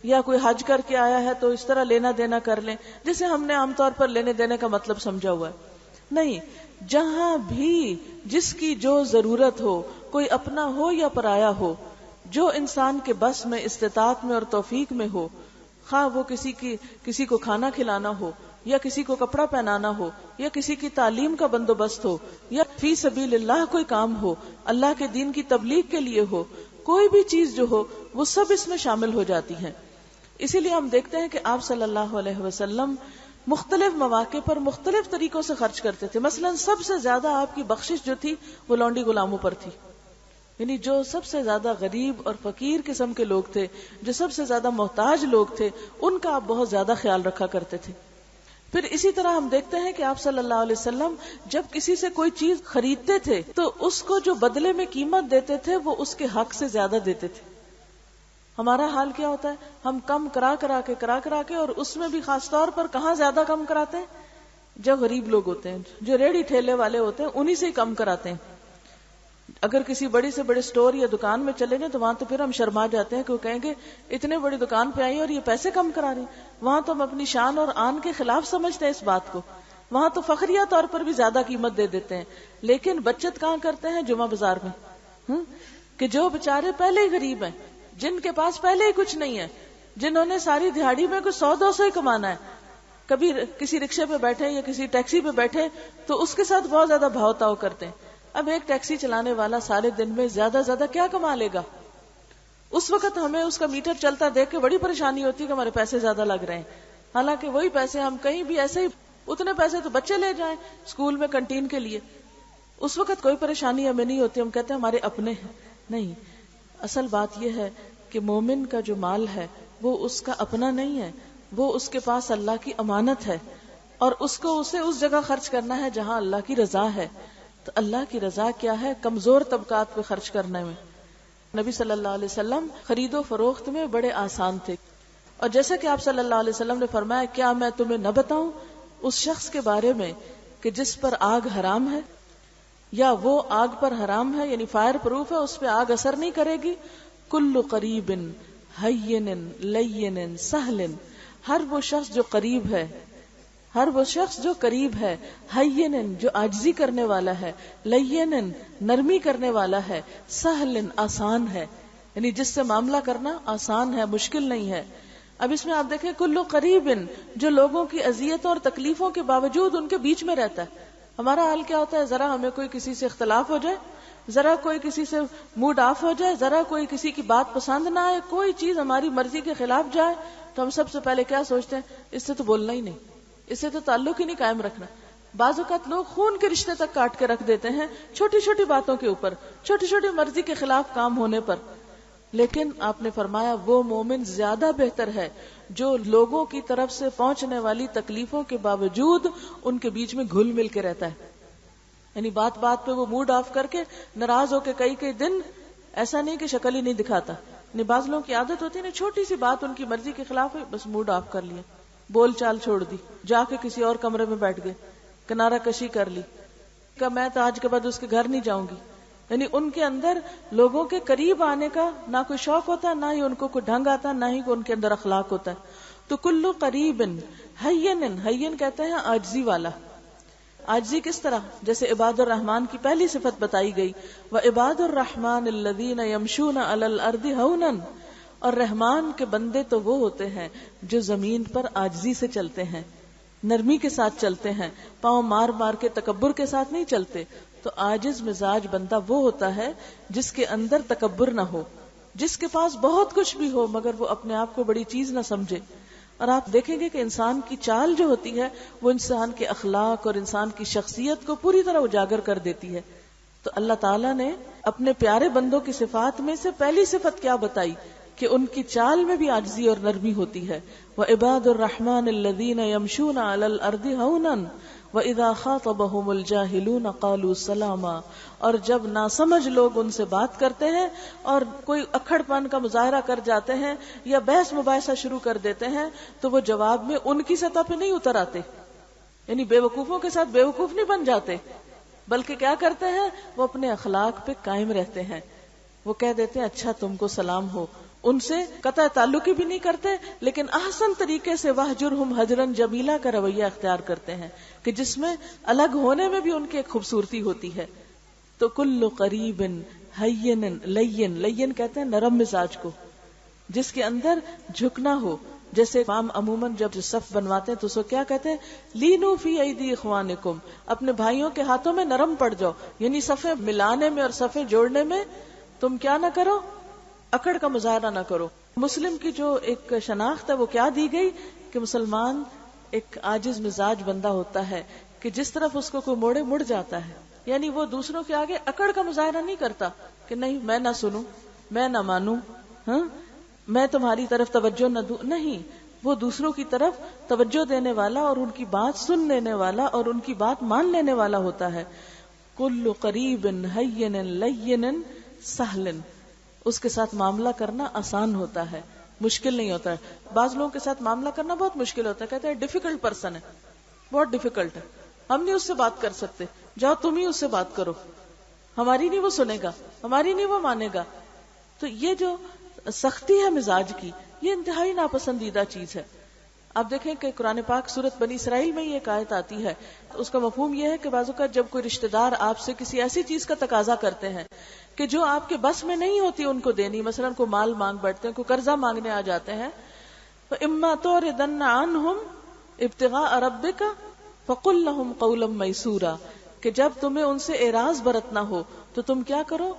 [SPEAKER 1] یا کوئی حج کر کے آیا ہے تو اس طرح لینا دینا کر لیں جسے ہم نے عام طور پر لینے دینے کا مطلب سمجھا ہوا ہے. نہیں، جہاں بھی جس کی جو ضرورت ہو، کوئی اپنا ہو یا پرایا ہو، جو انسان کے بس میں، استطاعت میں اور توفیق میں ہو، خواہ وہ کسی کو کھانا کھلانا ہو، یا کسی کو کپڑا پہنانا ہو، یا کسی کی تعلیم کا بندوبست ہو، یا فی سبیل اللہ کوئی کام ہو، اللہ کے دین کی تبلیغ کے لیے ہو، کوئی بھی چیز جو ہو وہ سب اس میں شامل ہو جاتی ہیں. اسی لیے ہم دیکھتے ہیں کہ آپ صلی اللہ علیہ وسلم مختلف مواقع پر مختلف طریقوں سے خرچ کرتے تھے. مثلا سب سے زیادہ آپ کی بخشش جو تھی وہ لونڈی غلاموں پر تھی. یعنی جو سب سے زیادہ غریب اور فقیر قسم کے لوگ تھے، جو سب سے زیادہ محتاج لوگ تھے، ان کا آپ بہت زیادہ خیال رکھا کرتے تھے. پھر اسی طرح ہم دیکھتے ہیں کہ آپ صلی اللہ علیہ وسلم جب کسی سے کوئی چیز خریدتے تھے تو اس کو جو بدلے میں قیمت دیتے تھے وہ اس کے حق سے زیادہ دیتے تھے. ہمارا حال کیا ہوتا ہے؟ ہم کم کرا کرا کے اور اس میں بھی خاص طور پر کہاں زیادہ کم کراتے ہیں؟ جو غریب لوگ ہوتے ہیں، جو ریڑھی ٹھیلے والے ہوتے ہیں، انہی سے ہی کم کراتے ہیں. اگر کسی بڑی سے بڑے سٹور یا دکان میں چلے جائیں تو وہاں تو پھر ہم شرما جاتے ہیں کہ وہ کہیں گے اتنے بڑی دکان پہ آئی اور یہ پیسے کم کرا رہی. وہاں تو ہم اپنی شان اور آن کے خلاف سمجھتے ہیں اس بات کو. وہاں تو فخریہ طور پر بھی زیادہ قیمت دے دیتے ہیں. لیکن بچت کہاں کرتے ہیں؟ جمعہ بازار میں. کہ جو بےچارے پہلے ہی غریب ہیں، جن کے پاس پہلے ہی کچھ نہیں ہے، جنہوں نے ساری دہاڑی میں کچھ 100-200 ہی کمانا ہے، کبھی کسی رکشے پہ بیٹھے یا کسی ٹیکسی پہ بیٹھے تو اس کے ساتھ بہت زیادہ بھاؤ تاؤ کرتے ہیں. اب ایک ٹیکسی چلانے والا سارے دن میں زیادہ زیادہ کیا کما لے گا؟ اس وقت ہمیں اس کا میٹر چلتا دیکھ کے بڑی پریشانی ہوتی ہے کہ ہمارے پیسے زیادہ لگ رہے ہیں. حالانکہ وہی پیسے ہم کہیں بھی ایسے ہی، اتنے پیسے تو بچے لے جائیں اسکول میں کنٹین کے لیے، اس وقت کوئی پریشانی ہمیں نہیں ہوتی. ہم کہتے ہیں ہمارے اپنے ہیں. نہیں، اصل بات یہ ہے کہ مومن کا جو مال ہے وہ اس کا اپنا نہیں ہے، وہ اس کے پاس اللہ کی امانت ہے، اور اسے اس جگہ خرچ کرنا ہے جہاں اللہ کی رضا ہے. تو اللہ کی رضا کیا ہے؟ کمزور طبقات پہ خرچ کرنے میں. نبی صلی اللہ علیہ وسلم خرید و فروخت میں بڑے آسان تھے. اور جیسا کہ آپ صلی اللہ علیہ وسلم نے فرمایا، کیا میں تمہیں نہ بتاؤں اس شخص کے بارے میں کہ جس پر آگ حرام ہے، یا وہ آگ پر حرام ہے، یعنی فائر پروف ہے، اس پہ آگ اثر نہیں کرے گی. کل قریب ہین لین سہل، ہر وہ شخص جو قریب ہے، ہر وہ شخص جو قریب ہے، ہین جو عاجزی کرنے والا ہے، لین نرمی کرنے والا ہے، سہل آسان ہے، یعنی جس سے معاملہ کرنا آسان ہے، مشکل نہیں ہے. اب اس میں آپ دیکھیں کلو قریب، جو لوگوں کی اذیتوں اور تکلیفوں کے باوجود ان کے بیچ میں رہتا ہے. ہمارا حال کیا ہوتا ہے؟ ذرا ہمیں کوئی کسی سے اختلاف ہو جائے، ذرا کوئی کسی سے موڈ آف ہو جائے، ذرا کوئی کسی کی بات پسند نہ آئے، کوئی چیز ہماری مرضی کے خلاف جائے تو ہم سب سے پہلے کیا سوچتے ہیں؟ اس سے تو بولنا ہی نہیں، اس سے تو تعلق ہی نہیں قائم رکھنا. بعض اوقات لوگ خون کے رشتے تک کاٹ کے رکھ دیتے ہیں چھوٹی چھوٹی باتوں کے اوپر، چھوٹی چھوٹی مرضی کے خلاف کام ہونے پر. لیکن آپ نے فرمایا وہ مومن زیادہ بہتر ہے جو لوگوں کی طرف سے پہنچنے والی تکلیفوں کے باوجود ان کے بیچ میں گھل مل کے رہتا ہے. یعنی بات بات پہ وہ موڈ آف کر کے ناراض ہو کے کئی دن ایسا نہیں کہ شکل ہی نہیں دکھاتا. یعنی بعض لوگوں کی عادت ہوتی ہے نا، چھوٹی سی بات ان کی مرضی کے خلاف ہے، بس موڈ آف کر لیا، بول چال چھوڑ دی، جا کے کسی اور کمرے میں بیٹھ گئے، کنارہ کشی کر لی کہ میں تو آج کے بعد اس کے گھر نہیں جاؤں گی. یعنی ان کے اندر لوگوں کے قریب آنے کا نہ کوئی شوق ہوتا، نہ ہی ان کو کوئی ڈھنگ آتا، نہ ہی ان کے اندر اخلاق ہوتا ہے. تو کلو قریب ہین کہتے ہیں عاجزی والا. عاجزی کس طرح؟ جیسے عباد الرحمن کی پہلی صفت بتائی گئی، وعباد الرحمن الذین یمشون علی الارض ہونا، اور رحمان کے بندے تو وہ ہوتے ہیں جو زمین پر عاجزی سے چلتے ہیں، نرمی کے ساتھ چلتے ہیں، پاؤں مار مار کے تکبر کے ساتھ نہیں چلتے. تو عاجز مزاج بندہ وہ ہوتا ہے جس کے اندر تکبر نہ ہو، جس کے پاس بہت کچھ بھی ہو مگر وہ اپنے آپ کو بڑی چیز نہ سمجھے. اور آپ دیکھیں گے کہ انسان کی چال جو ہوتی ہے وہ انسان کے اخلاق اور انسان کی شخصیت کو پوری طرح اجاگر کر دیتی ہے. تو اللہ تعالیٰ نے اپنے پیارے بندوں کی صفات میں سے پہلی صفت کیا بتائی؟ کہ ان کی چال میں بھی عاجزی اور نرمی ہوتی ہے. وعباد الرحمن الذین یمشون علی الارض ہونا وَإِذَا خَاطَبَهُمُ الْجَاهِلُونَ قَالُوا سَلَامًا، اور جب ناسمجھ لوگ ان سے بات کرتے ہیں اور کوئی اکھڑ پن کا مظاہرہ کر جاتے ہیں یا بحث مباحثہ شروع کر دیتے ہیں تو وہ جواب میں ان کی سطح پہ نہیں اتر آتے، یعنی بے وقوفوں کے ساتھ بے وقوف نہیں بن جاتے، بلکہ کیا کرتے ہیں؟ وہ اپنے اخلاق پہ قائم رہتے ہیں. وہ کہہ دیتے ہیں اچھا تم کو سلام ہو، ان سے قطع تعلقی بھی نہیں کرتے، لیکن احسن طریقے سے وَاهْجُرْهُمْ هَجْرًا جَمِيلًا کا رویہ اختیار کرتے ہیں کہ جس میں الگ ہونے میں بھی ان کی ایک خوبصورتی ہوتی ہے. تو کل قریب ہین لین کہتے ہیں نرم مزاج کو، جس کے اندر جھکنا ہو. جیسے امام عموماً جب صف بنواتے ہیں تو اس کو کیا کہتے ہیں؟ لینو فی ایدی اخوانکم، اپنے بھائیوں کے ہاتھوں میں نرم پڑ جاؤ. یعنی صفیں ملانے میں اور صفیں جوڑنے میں تم کیا نہ کرو؟ اکڑ کا مظاہرہ نہ کرو. مسلم کی جو ایک شناخت ہے وہ کیا دی گئی کہ مسلمان ایک عاجز مزاج بندہ ہوتا ہے کہ جس طرف اس کو کوئی موڑے مڑ جاتا ہے. یعنی وہ دوسروں کے آگے اکڑ کا مظاہرہ نہیں کرتا کہ نہیں میں نہ سنوں، میں نہ مانوں، ہاں میں تمہاری طرف توجہ نہ دوں. نہیں، وہ دوسروں کی طرف توجہ دینے والا اور ان کی بات سن لینے والا اور ان کی بات مان لینے والا ہوتا ہے. کل قریب ہین لین سہل، اس کے ساتھ معاملہ کرنا آسان ہوتا ہے، مشکل نہیں ہوتا ہے. بعض لوگوں کے ساتھ معاملہ کرنا بہت مشکل ہوتا ہے، کہتے ہیں ڈیفیکلٹ پرسن ہے، بہت ڈیفیکلٹ ہے، ہم نہیں اس سے بات کر سکتے، جاؤ تم ہی اس سے بات کرو، ہماری نہیں وہ سنے گا، ہماری نہیں وہ مانے گا. تو یہ جو سختی ہے مزاج کی، یہ انتہائی ناپسندیدہ چیز ہے. آپ دیکھیں کہ قرآن پاک سورۃ بنی اسرائیل میں یہ ایک آیت آتی ہے، اس کا مفہوم یہ ہے کہ بعض اوقات جب کوئی رشتہ دار آپ سے کسی ایسی چیز کا تقاضا کرتے ہیں کہ جو آپ کے بس میں نہیں ہوتی ان کو دینی، مثلا کوئی مال مانگ بیٹھتے ہیں، کوئی قرضہ مانگنے آ جاتے ہیں، فَإِمَّا تُعْرِضَنَّ عَنْهُمْ ابْتِغَاءَ رَبِّكَ فَقُلْ لَهُمْ قَوْلًا مَيْسُورًا، کہ جب تمہیں ان سے اعراض برتنا ہو تو تم کیا کرو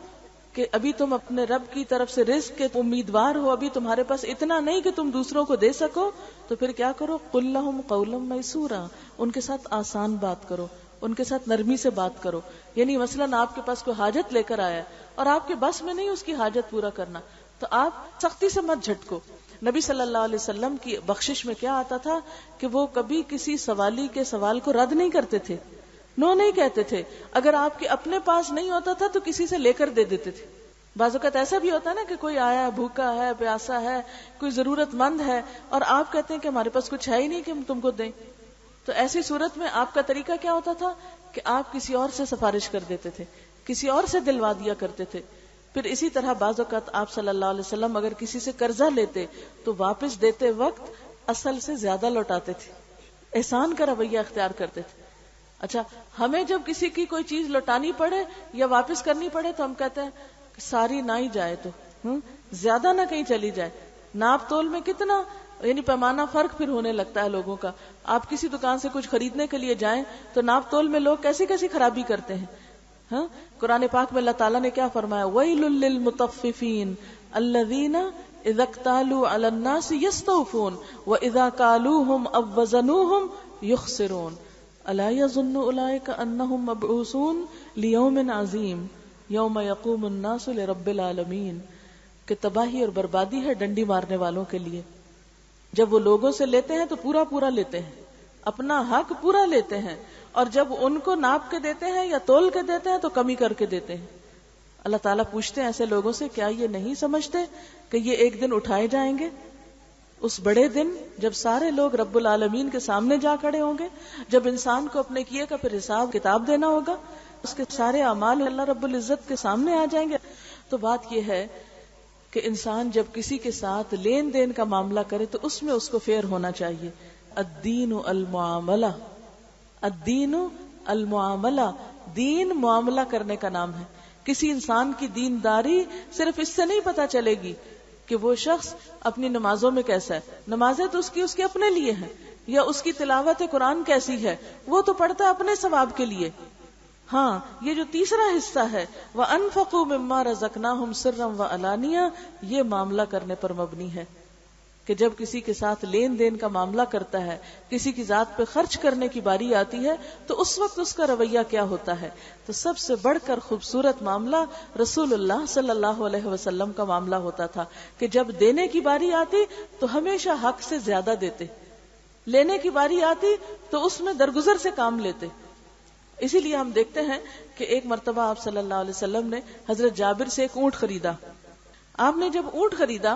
[SPEAKER 1] کہ ابھی تم اپنے رب کی طرف سے رزق کے امیدوار ہو، ابھی تمہارے پاس اتنا نہیں کہ تم دوسروں کو دے سکو، تو پھر کیا کرو، قُلْ لَهُمْ قَوْلًا مَيْسُورًا، ان کے ساتھ آسان بات کرو، ان کے ساتھ نرمی سے بات کرو. یعنی مثلاً آپ کے پاس کوئی حاجت لے کر آیا اور آپ کے بس میں نہیں اس کی حاجت پورا کرنا، تو آپ سختی سے مت جھٹکو. نبی صلی اللہ علیہ وسلم کی بخشش میں کیا آتا تھا کہ وہ کبھی کسی سوالی کے سوال کو رد نہیں کرتے تھے، نو نہیں کہتے تھے. اگر آپ کے اپنے پاس نہیں ہوتا تھا تو کسی سے لے کر دے دیتے تھے. بعض اوقات ایسا بھی ہوتا ہے نا کہ کوئی آیا بھوکا ہے، پیاسا ہے، کوئی ضرورت مند ہے، اور آپ کہتے ہیں کہ ہمارے پاس کچھ ہے ہی نہیں کہ ہم تم کو دیں. تو ایسی صورت میں آپ کا طریقہ کیا ہوتا تھا کہ آپ کسی اور سے سفارش کر دیتے تھے، کسی اور سے دلوا دیا کرتے تھے. پھر اسی طرح بعض اوقات آپ صلی اللہ علیہ وسلم اگر کسی سے قرضہ لیتے تو واپس دیتے وقت اصل سے زیادہ لوٹاتے تھے، احسان کا رویہ اختیار کرتے تھے. اچھا، ہمیں جب کسی کی کوئی چیز لوٹانی پڑے یا واپس کرنی پڑے تو ہم کہتے ہیں کہ ساری نہ ہی جائے، تو زیادہ نہ کہیں چلی جائے. ناپ تول میں کتنا یعنی پیمانہ فرق پھر ہونے لگتا ہے لوگوں کا. آپ کسی دکان سے کچھ خریدنے کے لیے جائیں تو ناپ تول میں لوگ کیسی کیسی خرابی کرتے ہیں. قرآن پاک میں اللہ تعالیٰ نے کیا فرمایا، وَيْلٌ لِّلْمُطَفِّفِينَ الَّذِينَ إِذَا اكْتَالُوا عَلَى النَّاسِ يَسْتَوْفُونَ وَإِذَا كَالُوهُمْ أَو وَّزَنُوهُمْ يُخْسِرُونَ أَلَا يَظُنُّ أُولَٰئِكَ أَنَّهُمْ مَبْعُوثُونَ لِيَوْمٍ عَظِيمٍ يَوْمَ يَقُومُ النَّاسُ لِرَبِّ الْعَالَمِينَ. کہ تباہی اور بربادی ہے ڈنڈی مارنے والوں کے لیے. جب وہ لوگوں سے لیتے ہیں تو پورا پورا لیتے ہیں، اپنا حق پورا لیتے ہیں، اور جب ان کو ناپ کے دیتے ہیں یا تول کے دیتے ہیں تو کمی کر کے دیتے ہیں. اللہ تعالیٰ پوچھتے ہیں ایسے لوگوں سے، کیا یہ نہیں سمجھتے کہ یہ ایک دن اٹھائے جائیں گے، اس بڑے دن جب سارے لوگ رب العالمین کے سامنے جا کھڑے ہوں گے، جب انسان کو اپنے کیے کا پھر حساب کتاب دینا ہوگا، اس کے سارے اعمال اللہ رب العزت کے سامنے آ جائیں گے. تو بات یہ ہے کہ انسان جب کسی کے ساتھ لین دین کا معاملہ کرے تو اس میں اس کو فیئر ہونا چاہیے. الدین المعاملہ، الدین المعاملہ، دین معاملہ کرنے کا نام ہے. کسی انسان کی دینداری صرف اس سے نہیں پتا چلے گی کہ وہ شخص اپنی نمازوں میں کیسا ہے. نمازیں تو اس کے اپنے لیے ہیں، یا اس کی تلاوت قرآن کیسی ہے وہ تو پڑھتا ہے اپنے ثواب کے لیے. ہاں، یہ جو تیسرا حصہ ہے وَأَنفَقُوا مِمَّا رَزَقْنَاهُمْ سِرًّا وَعَلَانِيَةً، یہ معاملہ کرنے پر مبنی ہے کہ جب کسی کے ساتھ لین دین کا معاملہ کرتا ہے، کسی کی ذات پہ خرچ کرنے کی باری آتی ہے تو اس وقت اس کا رویہ کیا ہوتا ہے. تو سب سے بڑھ کر خوبصورت معاملہ رسول اللہ صلی اللہ علیہ وسلم کا معاملہ ہوتا تھا کہ جب دینے کی باری آتی تو ہمیشہ حق سے زیادہ دیتے، لینے کی باری آتی تو اس میں درگزر سے کام لیتے. اسی لیے ہم دیکھتے ہیں کہ ایک مرتبہ آپ صلی اللہ علیہ وسلم نے حضرت جابر سے ایک اونٹ خریدا. آپ نے جب اونٹ خریدا،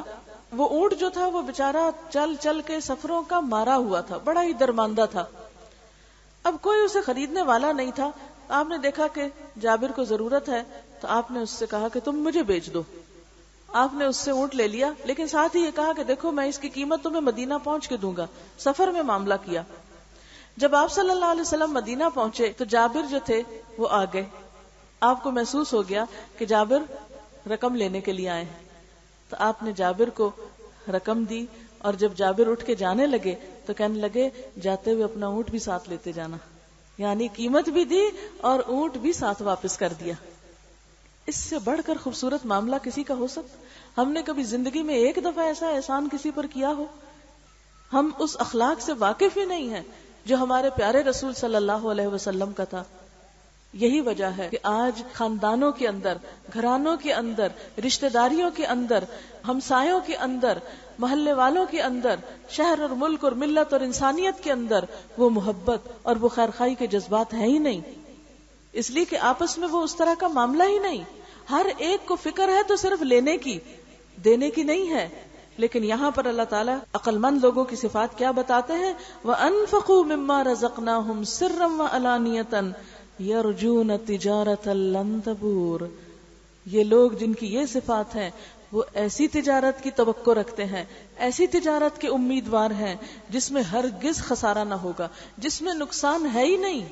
[SPEAKER 1] وہ اونٹ جو تھا وہ بیچارہ چل چل کے سفروں کا مارا ہوا تھا، بڑا ہی درماندہ تھا. اب کوئی اسے خریدنے والا نہیں تھا. آپ نے دیکھا کہ جابر کو ضرورت ہے تو آپ نے اس سے کہا کہ تم مجھے بیچ دو. آپ نے اس سے اونٹ لے لیا، لیکن ساتھ ہی یہ کہا کہ دیکھو میں اس کی قیمت تمہیں مدینہ پہنچ کے دوں گا. سفر میں معاملہ کیا. جب آپ صلی اللہ علیہ وسلم مدینہ پہنچے تو جابر جو تھے وہ آ گئے. آپ کو محسوس ہو گیا کہ جابر رقم لینے کے لیے آئے ہیں، تو آپ نے جابر کو رقم دی، اور جب جابر اٹھ کے جانے لگے تو کہنے لگے جاتے ہوئے اپنا اونٹ بھی ساتھ لیتے جانا. یعنی قیمت بھی دی اور اونٹ بھی ساتھ واپس کر دیا. اس سے بڑھ کر خوبصورت معاملہ کسی کا ہو سکتا؟ ہم نے کبھی زندگی میں ایک دفعہ ایسا احسان کسی پر کیا ہو؟ ہم اس اخلاق سے واقف ہی نہیں ہیں جو ہمارے پیارے رسول صلی اللہ علیہ وسلم کا تھا. یہی وجہ ہے کہ آج خاندانوں کے اندر، گھرانوں کے اندر، رشتہ داریوں کے اندر، ہمسایوں کے اندر، محلے والوں کے اندر، شہر اور ملک اور ملت اور انسانیت کے اندر وہ محبت اور وہ خیرخواہی کے جذبات ہیں ہی نہیں، اس لیے کہ آپس میں وہ اس طرح کا معاملہ ہی نہیں. ہر ایک کو فکر ہے تو صرف لینے کی، دینے کی نہیں ہے. لیکن یہاں پر اللہ تعالیٰ عقل مند لوگوں کی صفات کیا بتاتے ہیں؟ وَأَنفِقُوا مِمَّا رَزَقْنَاهُمْ سِرًّا وَعَلَانِيَةً يَرْجُونَ تِجَارَةً لَن تَبُورَ. یہ لوگ جن کی یہ صفات ہیں وہ ایسی تجارت کی توقع رکھتے ہیں، ایسی تجارت کے امیدوار ہیں جس میں ہرگز خسارہ نہ ہوگا، جس میں نقصان ہے ہی نہیں.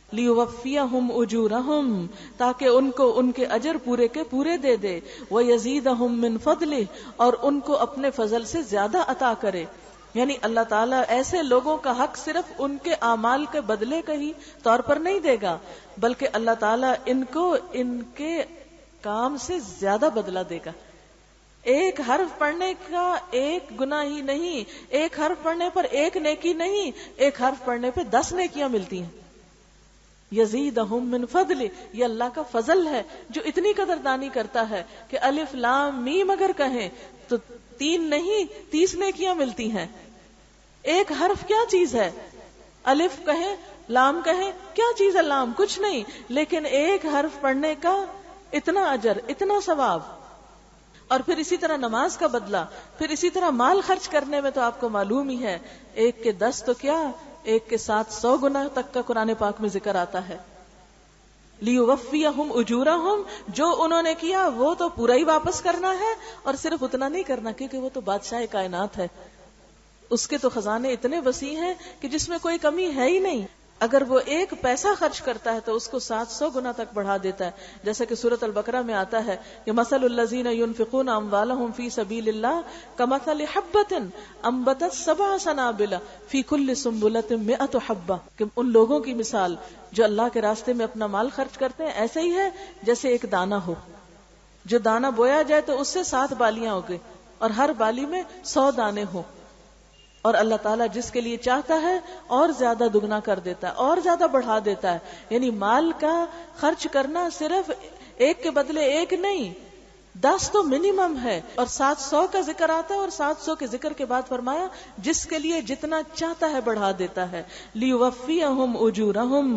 [SPEAKER 1] لِيُوَفِّيَهُمْ أُجُورَهُمْ، تاکہ ان کو ان کے اجر پورے کے پورے دے دے. وَيَزِيدَهُمْ مِنْ فَضْلِهِ، اور ان کو اپنے فضل سے زیادہ عطا کرے. یعنی اللہ تعالیٰ ایسے لوگوں کا حق صرف ان کے اعمال کے بدلے کا ہی طور پر نہیں دے گا، بلکہ اللہ تعالیٰ ان کو ان کے کام سے زیادہ بدلہ دے گا. ایک حرف پڑھنے کا ایک گناہ ہی نہیں، ایک حرف پڑھنے پر ایک نیکی نہیں، ایک حرف پڑھنے پہ 10 نیکیاں ملتی ہیں. یزیدہم من فضل، یہ اللہ کا فضل ہے جو اتنی قدردانی کرتا ہے کہ الف لام میم اگر کہیں تو 3 نہیں 30 نیکیاں ملتی ہیں. ایک حرف کیا چیز ہے؟ الف کہیں لام کہیں کیا چیز ہے؟ لام کچھ نہیں، لیکن ایک حرف پڑھنے کا اتنا اجر، اتنا ثواب. اور پھر اسی طرح نماز کا بدلہ، پھر اسی طرح مال خرچ کرنے میں تو آپ کو معلوم ہی ہے، 1 کے 10 تو کیا، 1 کے 700 گنا تک کا قرآن پاک میں ذکر آتا ہے. لِيُوَفِّيَهُمْ أُجُورَهُمْ، جو انہوں نے کیا وہ تو پورا ہی واپس کرنا ہے، اور صرف اتنا نہیں کرنا کیونکہ وہ تو بادشاہ کائنات ہے، اس کے تو خزانے اتنے وسیع ہیں کہ جس میں کوئی کمی ہے ہی نہیں. اگر وہ 1 پیسہ خرچ کرتا ہے تو اس کو 700 گنا تک بڑھا دیتا ہے. جیسا کہ سورۃ البقرہ میں آتا ہے کہ مثل الذین ينفقون اموالهم فی سبیل اللہ کمثل حبۃ انبتت 7 سنابل فی کل سنبلۃ 100 حبۃ، کہ ان لوگوں کی مثال جو اللہ کے راستے میں اپنا مال خرچ کرتے ہیں ایسے ہی ہے جیسے ایک دانہ ہو، جو دانہ بویا جائے تو اس سے 7 بالیاں اگے اور ہر بالی میں 100 دانے ہوں. اور اللہ تعالیٰ جس کے لیے چاہتا ہے اور زیادہ دگنا کر دیتا ہے، اور زیادہ بڑھا دیتا ہے. یعنی مال کا خرچ کرنا صرف 1 کے بدلے 1 نہیں، 10 تو منیمم ہے. اور 700 کا ذکر آتا ہے، اور 700 کے ذکر کے بعد فرمایا جس کے لیے جتنا چاہتا ہے بڑھا دیتا ہے. لِيُوَفِّيَهُمْ أُجُورَهُمْ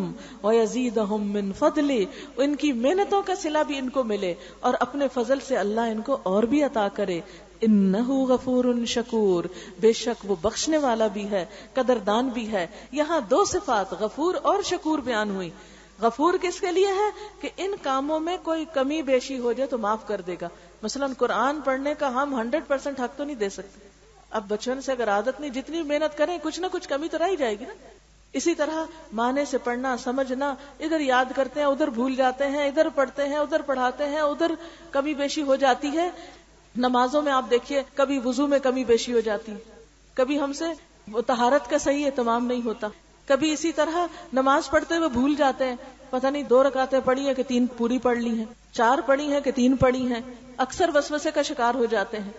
[SPEAKER 1] وَيَزِيدَهُمْ مِنْ فَضْلِهِ، ان کی محنتوں کا صلہ بھی ان کو ملے اور اپنے فضل سے اللہ ان کو اور بھی عطا کرے. انہ غفور شکور، بے شک وہ بخشنے والا بھی ہے، قدردان بھی ہے. یہاں 2 صفات غفور اور شکور بیان ہوئی. غفور کس کے لیے ہے؟ کہ ان کاموں میں کوئی کمی بیشی ہو جائے تو معاف کر دے گا. مثلا قرآن پڑھنے کا ہم 100% حق تو نہیں دے سکتے. اب بچپن سے اگر عادت نہیں، جتنی محنت کریں کچھ نہ کچھ کمی تو رہ ہی جائے گی نا. اسی طرح معنی سے پڑھنا، سمجھنا، ادھر یاد کرتے ہیں ادھر بھول جاتے ہیں، ادھر پڑھتے ہیں ادھر پڑھاتے ہیں، ادھر کمی بیشی ہو جاتی ہے. نمازوں میں آپ دیکھیے کبھی وضو میں کمی بیشی ہو جاتی، کبھی ہم سے طہارت کا صحیح اہتمام نہیں ہوتا، کبھی اسی طرح نماز پڑھتے ہوئے بھول جاتے ہیں، پتہ نہیں 2 رکعتیں پڑھی ہیں کہ 3 پوری پڑھ لی ہیں، 4 پڑھی ہیں کہ 3 پڑھی ہیں. اکثر وسوسے کا شکار ہو جاتے ہیں.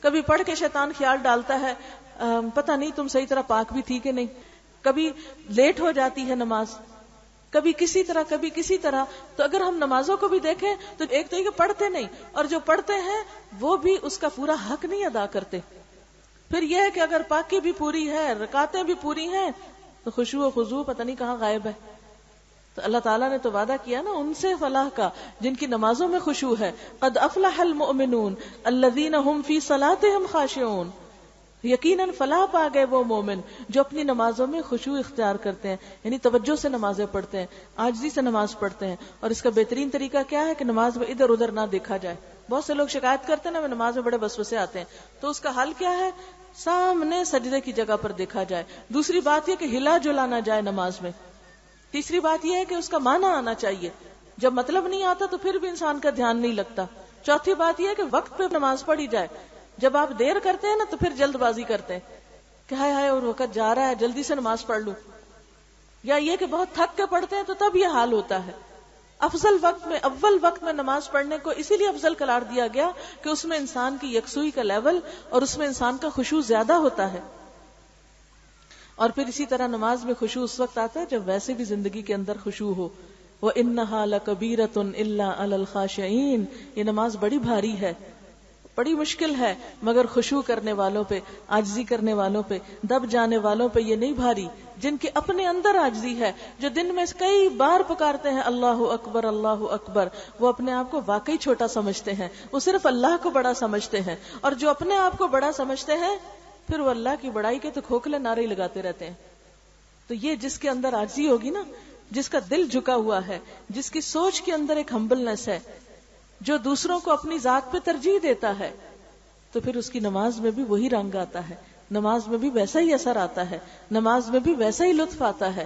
[SPEAKER 1] کبھی پڑھ کے شیطان خیال ڈالتا ہے پتہ نہیں تم صحیح طرح پاک بھی تھی کہ نہیں. کبھی لیٹ ہو جاتی ہے نماز، کبھی کسی طرح. تو اگر ہم نمازوں کو بھی دیکھیں تو ایک تو یہ کہ پڑھتے نہیں، اور جو پڑھتے ہیں وہ بھی اس کا پورا حق نہیں ادا کرتے. پھر یہ ہے کہ اگر پاکی بھی پوری ہے، رکعتیں بھی پوری ہیں، تو خشوع و خضوع پتہ نہیں کہاں غائب ہے. تو اللہ تعالیٰ نے تو وعدہ کیا نا ان سے فلاح کا جن کی نمازوں میں خشوع ہے. قد افلح المؤمنون الذین هم فی صلاتهم خاشعون، یقیناً فلاح پا گئے وہ مومن جو اپنی نمازوں میں خشوع اختیار کرتے ہیں، یعنی توجہ سے نمازیں پڑھتے ہیں، عاجزی سے نماز پڑھتے ہیں. اور اس کا بہترین طریقہ کیا ہے کہ نماز میں ادھر ادھر نہ دیکھا جائے. بہت سے لوگ شکایت کرتے ہیں نا نماز میں بڑے وسوسے آتے ہیں، تو اس کا حل کیا ہے؟ سامنے سجدے کی جگہ پر دیکھا جائے. دوسری بات یہ کہ ہلا جلا نہ جائے نماز میں. تیسری بات یہ ہے کہ اس کا معنی آنا چاہیے، جب مطلب نہیں آتا تو پھر بھی انسان کا دھیان نہیں لگتا. چوتھی بات یہ ہے کہ وقت پہ نماز پڑھی جائے. جب آپ دیر کرتے ہیں نا تو پھر جلد بازی کرتے ہیں کہ ہائے ہائے اور وقت جا رہا ہے جلدی سے نماز پڑھ لوں، یا یہ کہ بہت تھک کے پڑھتے ہیں تو تب یہ حال ہوتا ہے. افضل وقت میں، اول وقت میں نماز پڑھنے کو اسی لیے افضل قرار دیا گیا کہ اس میں انسان کی یکسوئی کا لیول اور اس میں انسان کا خشوع زیادہ ہوتا ہے. اور پھر اسی طرح نماز میں خشوع اس وقت آتا ہے جب ویسے بھی زندگی کے اندر خشوع ہو. وَإِنَّهَا لَكَبِيرَةٌ إِلَّا عَلَى الْخَاشِعِينَ، یہ نماز بڑی بھاری ہے، بڑی مشکل ہے، مگر خشوع کرنے والوں پہ، عاجزی کرنے والوں پہ، دب جانے والوں پہ یہ نہیں بھاری، جن کے اپنے اندر عاجزی ہے، جو دن میں کئی بار پکارتے ہیں اللہ اکبر اللہ اکبر، وہ اپنے آپ کو واقعی چھوٹا سمجھتے ہیں، وہ صرف اللہ کو بڑا سمجھتے ہیں. اور جو اپنے آپ کو بڑا سمجھتے ہیں پھر وہ اللہ کی بڑائی کے تو کھوکھلے نعرے ہی لگاتے رہتے ہیں. تو یہ جس کے اندر عاجزی ہوگی نا، جس کا دل جھکا ہوا ہے، جس کی سوچ کے اندر ایک ہمبلنس ہے، جو دوسروں کو اپنی ذات پہ ترجیح دیتا ہے، تو پھر اس کی نماز میں بھی وہی رنگ آتا ہے، نماز میں بھی ویسا ہی اثر آتا ہے، نماز میں بھی ویسا ہی لطف آتا ہے.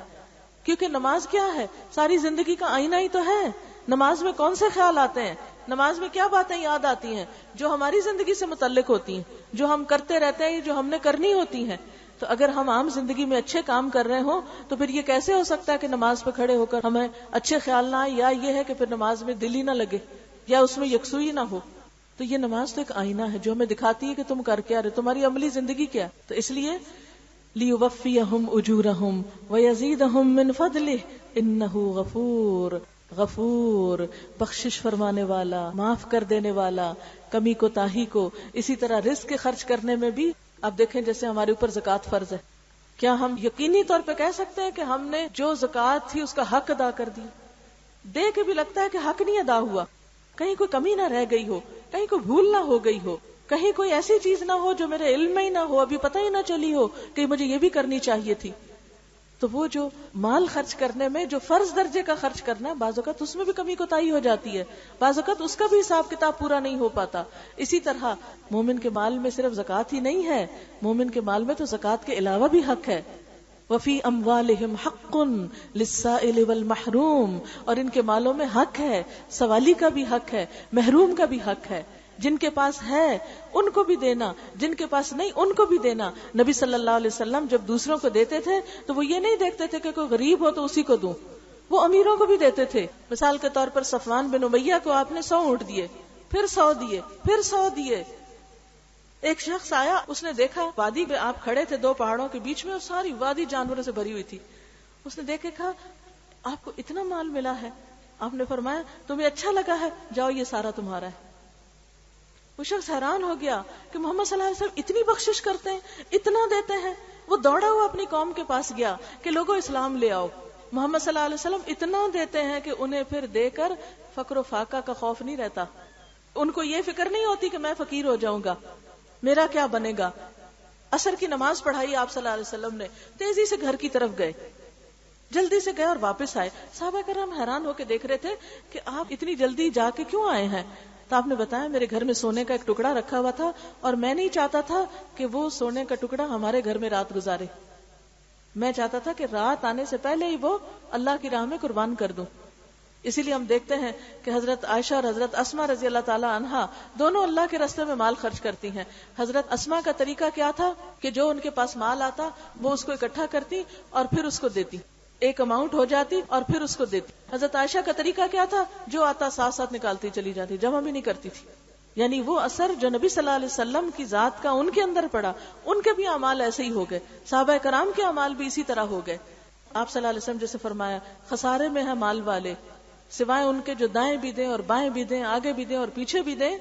[SPEAKER 1] کیونکہ نماز کیا ہے؟ ساری زندگی کا آئینہ ہی تو ہے. نماز میں کون سے خیال آتے ہیں؟ نماز میں کیا باتیں یاد آتی ہیں جو ہماری زندگی سے متعلق ہوتی ہیں، جو ہم کرتے رہتے ہیں، جو ہم نے کرنی ہوتی ہیں. تو اگر ہم عام زندگی میں اچھے کام کر رہے ہوں تو پھر یہ کیسے ہو سکتا ہے کہ نماز پہ کھڑے ہو کر ہمیں اچھے خیال نہ آئے، یا یہ ہے کہ پھر نماز میں دل ہی نہ لگے یا اس میں یکسوئی نہ ہو. تو یہ نماز تو ایک آئینہ ہے جو ہمیں دکھاتی ہے کہ تم کر کیا رہے، تمہاری عملی زندگی کیا. تو اس لیے لِيُوَفِّيَهُمْ أُجُورَهُمْ وَيَزِيدَهُمْ مِنْ فَضْلِهِ إِنَّهُ غَفُورٌ، غفور، بخشش فرمانے والا، معاف کر دینے والا، کمی کو تاہی کو. اسی طرح رزق کے خرچ کرنے میں بھی اب دیکھیں جیسے ہمارے اوپر زکوٰۃ فرض ہے، کیا ہم یقینی طور پہ کہہ سکتے ہیں کہ ہم نے جو زکوٰۃ تھی اس کا حق ادا کر دی؟ دے کے بھی لگتا ہے کہ حق نہیں ادا ہوا، کہیں کوئی کمی نہ رہ گئی ہو، کہیں کوئی بھول نہ ہو گئی ہو، کہیں کوئی ایسی چیز نہ ہو جو میرے علم میں ہی نہ ہو، ابھی پتہ ہی نہ چلی ہو کہ مجھے یہ بھی کرنی چاہیے تھی. تو وہ جو مال خرچ کرنے میں جو فرض درجے کا خرچ کرنا ہے، بعض اوقات اس میں بھی کمی کوتاہی ہو جاتی ہے، بعض اوقات اس کا بھی حساب کتاب پورا نہیں ہو پاتا. اسی طرح مومن کے مال میں صرف زکوٰۃ ہی نہیں ہے، مومن کے مال میں تو زکوٰۃ کے علاوہ بھی حق ہے. وفی اموالہم حق للسائل والمحروم، اور ان کے مالوں میں حق ہے، سوالی کا بھی حق ہے، محروم کا بھی حق ہے. جن کے پاس ہے ان کو بھی دینا، جن کے پاس نہیں ان کو بھی دینا. نبی صلی اللہ علیہ وسلم جب دوسروں کو دیتے تھے تو وہ یہ نہیں دیکھتے تھے کہ کوئی غریب ہو تو اسی کو دوں، وہ امیروں کو بھی دیتے تھے. مثال کے طور پر صفوان بن امیہ کو آپ نے 100 اونٹ دیے، پھر 100 دیے، پھر 100 دیے. ایک شخص آیا، اس نے دیکھا وادی میں آپ کھڑے تھے 2 پہاڑوں کے بیچ میں اور ساری وادی جانوروں سے بھری ہوئی تھی. اس نے دیکھے کہا آپ کو اتنا مال ملا ہے. آپ نے فرمایا تمہیں اچھا لگا ہے، جاؤ یہ سارا تمہارا ہے. وہ شخص حیران ہو گیا کہ محمد صلی اللہ علیہ وسلم اتنی بخشش کرتے ہیں، اتنا دیتے ہیں. وہ دوڑا ہوا اپنی قوم کے پاس گیا کہ لوگوں اسلام لے آؤ. محمد صلی اللہ علیہ وسلم اتنا دیتے ہیں کہ انہیں پھر دے کر فقر و فاقہ کا خوف نہیں رہتا. ان کو یہ فکر نہیں ہوتی کہ میں فقیر ہو جاؤں گا، میرا کیا بنے گا. عصر کی نماز پڑھائی آپ صلی اللہ علیہ وسلم نے، تیزی سے گھر کی طرف گئے، جلدی سے گئے اور واپس آئے. صحابہ کرام حیران ہو کے دیکھ رہے تھے کہ آپ اتنی جلدی جا کے کیوں آئے ہیں. تو آپ نے بتایا میرے گھر میں سونے کا ایک ٹکڑا رکھا ہوا تھا اور میں نہیں چاہتا تھا کہ وہ سونے کا ٹکڑا ہمارے گھر میں رات گزارے. میں چاہتا تھا کہ رات آنے سے پہلے ہی وہ اللہ کی راہ میں قربان کر دوں. اسی لیے ہم دیکھتے ہیں کہ حضرت عائشہ اور حضرت اسما رضی اللہ تعالی عنہا دونوں اللہ کے راستے میں مال خرچ کرتی ہیں. حضرت اسما کا طریقہ کیا تھا کہ جو ان کے پاس مال آتا وہ اس کو اکٹھا کرتی اور پھر اس کو دیتی، ایک اماؤنٹ ہو جاتی اور پھر اس کو دیتی. حضرت عائشہ کا طریقہ کیا تھا؟ جو آتا ساتھ ساتھ نکالتی چلی جاتی، جمع بھی نہیں کرتی تھی. یعنی وہ اثر جو نبی صلی اللہ علیہ وسلم کی ذات کا ان کے اندر پڑا، ان کے بھی اعمال ایسے ہی ہو گئے، صحابہ کرام کے اعمال بھی اسی طرح ہو گئے. آپ صلی اللہ علیہ وسلم جیسے فرمایا خسارے میں ہے مال والے سوائے ان کے جو دائیں بھی دیں اور بائیں بھی دیں، آگے بھی دیں اور پیچھے بھی دیں.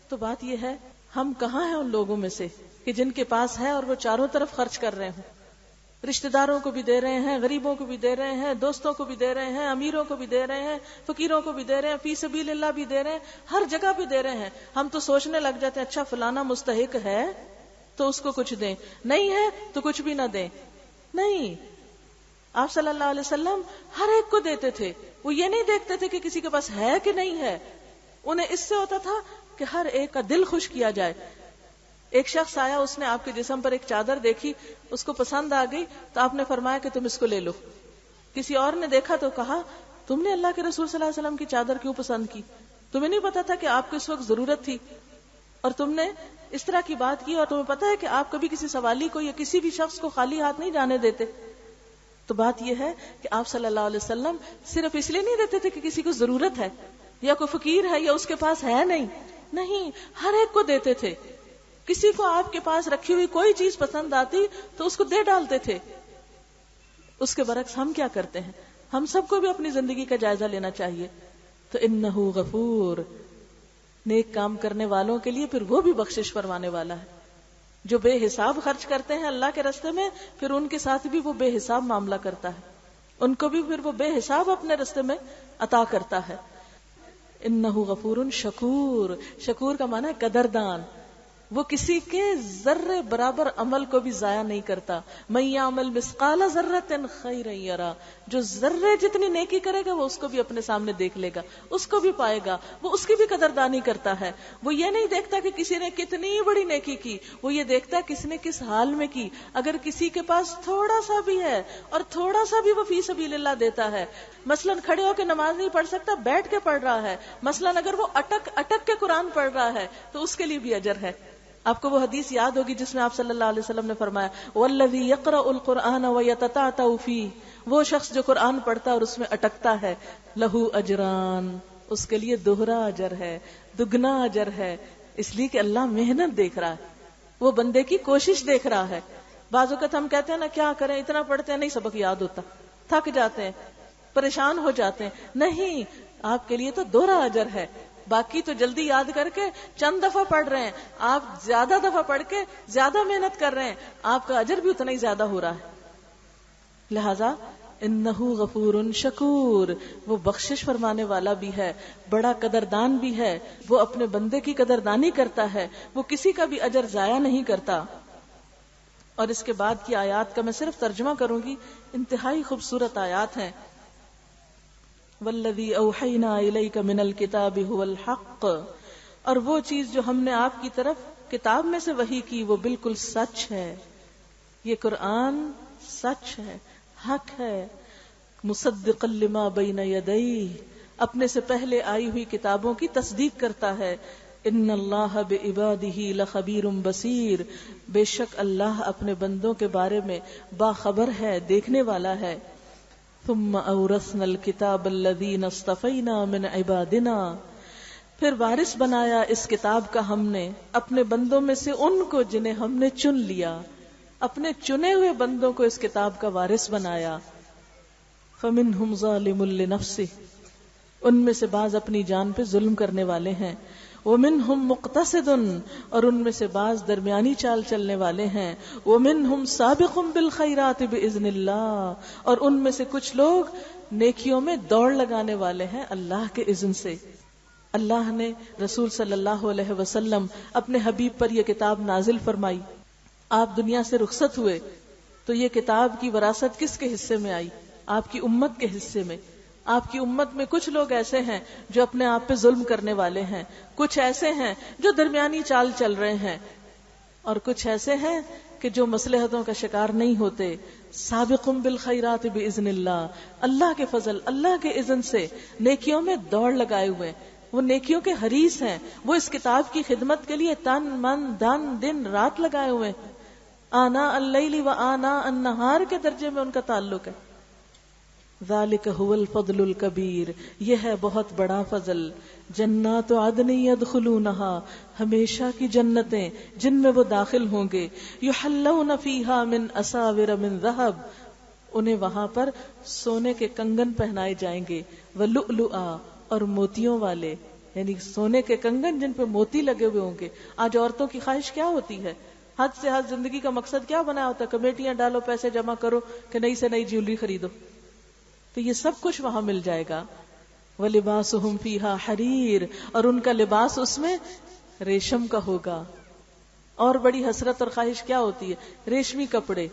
[SPEAKER 1] تو بات یہ ہے ہم کہاں ہیں ان لوگوں میں سے کہ جن کے پاس ہے اور وہ چاروں طرف خرچ کر رہے ہوں، رشتہ داروں کو بھی دے رہے ہیں، غریبوں کو بھی دے رہے ہیں، دوستوں کو بھی دے رہے ہیں، امیروں کو بھی دے رہے ہیں، فقیروں کو بھی دے رہے ہیں، فی سبیل اللہ بھی دے رہے ہیں، ہر جگہ بھی دے رہے ہیں. ہم تو سوچنے لگ جاتے ہیں اچھا فلانا مستحق ہے تو اس کو کچھ دیں، نہیں ہے تو کچھ بھی نہ دیں. نہیں، آپ صلی اللہ علیہ وسلم ہر ایک کو دیتے تھے. وہ یہ نہیں دیکھتے تھے کہ کسی کے پاس ہے کہ نہیں ہے، انہیں اس سے ہوتا تھا کہ ہر ایک کا دل خوش کیا جائے. ایک شخص آیا، اس نے آپ کے جسم پر ایک چادر دیکھی، اس کو پسند آ گئی تو آپ نے فرمایا کہ تم اس کو لے لو. کسی اور نے دیکھا تو کہا تم نے اللہ کے رسول صلی اللہ علیہ وسلم کی چادر کیوں پسند کی؟ تمہیں نہیں پتا تھا کہ آپ کو اس وقت ضرورت تھی اور تم نے اس طرح کی بات کی، اور تمہیں پتا ہے کہ آپ کبھی کسی سوالی کو یا کسی بھی شخص کو خالی ہاتھ نہیں جانے دیتے. تو بات یہ ہے کہ آپ صلی اللہ علیہ وسلم صرف اس لیے نہیں دیتے تھے کہ کسی کو ضرورت ہے یا کوئی فقیر ہے یا اس کے پاس ہے نہیں، ہر ایک کو دیتے تھے. کسی کو آپ کے پاس رکھی ہوئی کوئی چیز پسند آتی تو اس کو دے ڈالتے تھے. اس کے برعکس ہم کیا کرتے ہیں؟ ہم سب کو بھی اپنی زندگی کا جائزہ لینا چاہیے. تو انہ غفور، نیک کام کرنے والوں کے لیے پھر وہ بھی بخشش فرمانے والا ہے. جو بے حساب خرچ کرتے ہیں اللہ کے راستے میں، پھر ان کے ساتھ بھی وہ بے حساب معاملہ کرتا ہے، ان کو بھی پھر وہ بے حساب اپنے راستے میں عطا کرتا ہے. انہ غفور شکور، شکور کا معنی ہے قدردان. وہ کسی کے ذرے برابر عمل کو بھی ضائع نہیں کرتا. من یعمل مثقال ذرۃ خیرا یرا، جو ذرے جتنی نیکی کرے گا وہ اس کو بھی اپنے سامنے دیکھ لے گا، اس کو بھی پائے گا. وہ اس کی بھی قدردانی کرتا ہے. وہ یہ نہیں دیکھتا کہ کسی نے کتنی بڑی نیکی کی، وہ یہ دیکھتا ہے کس نے کس حال میں کی. اگر کسی کے پاس تھوڑا سا بھی ہے اور تھوڑا سا بھی وہ فی سبیل اللہ دیتا ہے، مثلاً کھڑے ہو کے نماز نہیں پڑھ سکتا، بیٹھ کے پڑھ رہا ہے، مثلاً اگر وہ اٹک اٹک کے قرآن پڑھ رہا ہے تو اس کے لیے بھی اجر ہے. آپ کو وہ حدیث یاد ہوگی جس میں آپ صلی اللہ علیہ وسلم نے فرمایا والذی یقرأ القرآن ویتتعتع فیہ، وہ شخص جو قرآن پڑھتا ہے اور اس میں اٹکتا ہے، لہو اجران، اس کے لیے دوہرا اجر ہے، دگنا اجر ہے. اس لیے کہ اللہ محنت دیکھ رہا ہے، وہ بندے کی کوشش دیکھ رہا ہے. بعض اوقات ہم کہتے ہیں نا کیا کریں، اتنا پڑھتے ہیں نہیں سبق یاد ہوتا، تھک جاتے ہیں، پریشان ہو جاتے ہیں. نہیں، آپ کے لیے تو دوہرا اجر ہے. باقی تو جلدی یاد کر کے چند دفعہ پڑھ رہے ہیں، آپ زیادہ دفعہ پڑھ کے زیادہ محنت کر رہے ہیں، آپ کا اجر بھی اتنا ہی زیادہ ہو رہا ہے. لہذا انہ غفور شکور، وہ بخشش فرمانے والا بھی ہے، بڑا قدردان بھی ہے. وہ اپنے بندے کی قدردانی کرتا ہے، وہ کسی کا بھی اجر ضائع نہیں کرتا. اور اس کے بعد کی آیات کا میں صرف ترجمہ کروں گی، انتہائی خوبصورت آیات ہیں. والذی اوحینا الیک من الکتاب هو الحق، اور وہ چیز جو ہم نے آپ کی طرف کتاب میں سے وحی کی وہ بالکل سچ ہے. یہ قرآن سچ ہے، حق ہے. مصدقا لما بین یدیہ، اپنے سے پہلے آئی ہوئی کتابوں کی تصدیق کرتا ہے. ان اللہ بعبادہ لخبیر بصیر، بے شک اللہ اپنے بندوں کے بارے میں باخبر ہے، دیکھنے والا ہے. ثم اورثنا الكتاب الذین اصطفینا من عبادنا، پھر وارث بنایا اس کتاب کا ہم نے اپنے بندوں میں سے ان کو جنہیں ہم نے چن لیا، اپنے چنے ہوئے بندوں کو اس کتاب کا وارث بنایا. فمنہم ظالم لنفسہ، ان میں سے بعض اپنی جان پہ ظلم کرنے والے ہیں. ومنہم مقتصد، اور ان میں سے بعض درمیانی چال چلنے والے ہیں. ومنہم سابق بالخیرات باذن اللہ، اور ان میں سے کچھ لوگ نیکیوں میں دوڑ لگانے والے ہیں اللہ کے اذن سے. اللہ نے رسول صلی اللہ علیہ وسلم اپنے حبیب پر یہ کتاب نازل فرمائی. آپ دنیا سے رخصت ہوئے تو یہ کتاب کی وراثت کس کے حصے میں آئی؟ آپ کی امت کے حصے میں. آپ کی امت میں کچھ لوگ ایسے ہیں جو اپنے آپ پہ ظلم کرنے والے ہیں، کچھ ایسے ہیں جو درمیانی چال چل رہے ہیں، اور کچھ ایسے ہیں کہ جو مصلحتوں کا شکار نہیں ہوتے. سابقم بالخیرات باذن اللہ، اللہ کے فضل، اللہ کے اذن سے نیکیوں میں دوڑ لگائے ہوئے، وہ نیکیوں کے حریص ہیں. وہ اس کتاب کی خدمت کے لیے تن من دھن دن رات لگائے ہوئے. آنا اللیل و آنا النہار کے درجے میں ان کا تعلق ہے. ذالک هو الفضل الکبیر، یہ ہے بہت بڑا فضل. جنات عدن یدخلونہا، ہمیشہ کی جنتیں جن میں وہ داخل ہوں گے. یحلون فیہا من اساور من ذہب، انہیں وہاں پر سونے کے کنگن پہنائے جائیں گے. ولؤلؤا، اور موتیوں والے، یعنی سونے کے کنگن جن پہ موتی لگے ہوئے ہوں گے. آج عورتوں کی خواہش کیا ہوتی ہے؟ حد سے حد زندگی کا مقصد کیا بنایا ہوتا ہے؟ کمیٹیاں ڈالو، پیسے جمع کرو کہ نئی سے نئی جیولری خریدو. تو یہ سب کچھ وہاں مل جائے گا. وَلِبَاسُهُمْ فِيهَا حَرِيرٌ، اور ان کا لباس اس میں ریشم کا ہوگا. اور بڑی حسرت اور خواہش کیا ہوتی ہے؟ ریشمی کپڑے،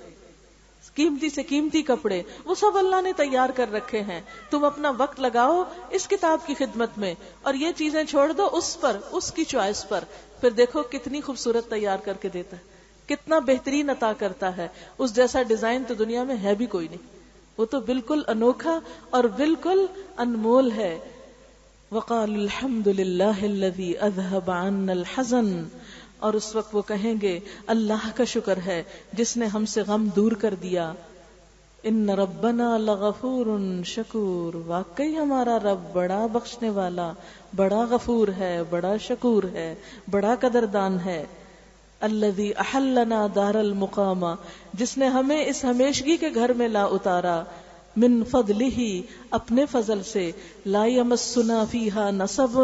[SPEAKER 1] قیمتی سے قیمتی کپڑے، وہ سب اللہ نے تیار کر رکھے ہیں. تم اپنا وقت لگاؤ اس کتاب کی خدمت میں اور یہ چیزیں چھوڑ دو اس پر، اس کی چوائس پر. پھر دیکھو کتنی خوبصورت تیار کر کے دیتا ہے، کتنا بہترین عطا کرتا ہے. اس جیسا ڈیزائن تو دنیا میں ہے بھی کوئی نہیں، وہ تو بالکل انوکھا اور بالکل انمول ہے. وَقَالُوا الْحَمْدُ لِلَّهِ الَّذِي أَذْهَبَ عَنَّا الْحَزَنَ، اور اس وقت وہ کہیں گے اللہ کا شکر ہے جس نے ہم سے غم دور کر دیا. ان ربنا لغفور شکور، واقعی ہمارا رب بڑا بخشنے والا، بڑا غفور ہے، بڑا شکور ہے، بڑا قدردان ہے. الذی احلنا دار المقامہ، جس نے ہمیں اس ہمیشگی کے گھر میں لا اتارا، من فضلہ، اپنے فضل سے، لا یمسنا فیہا نصب،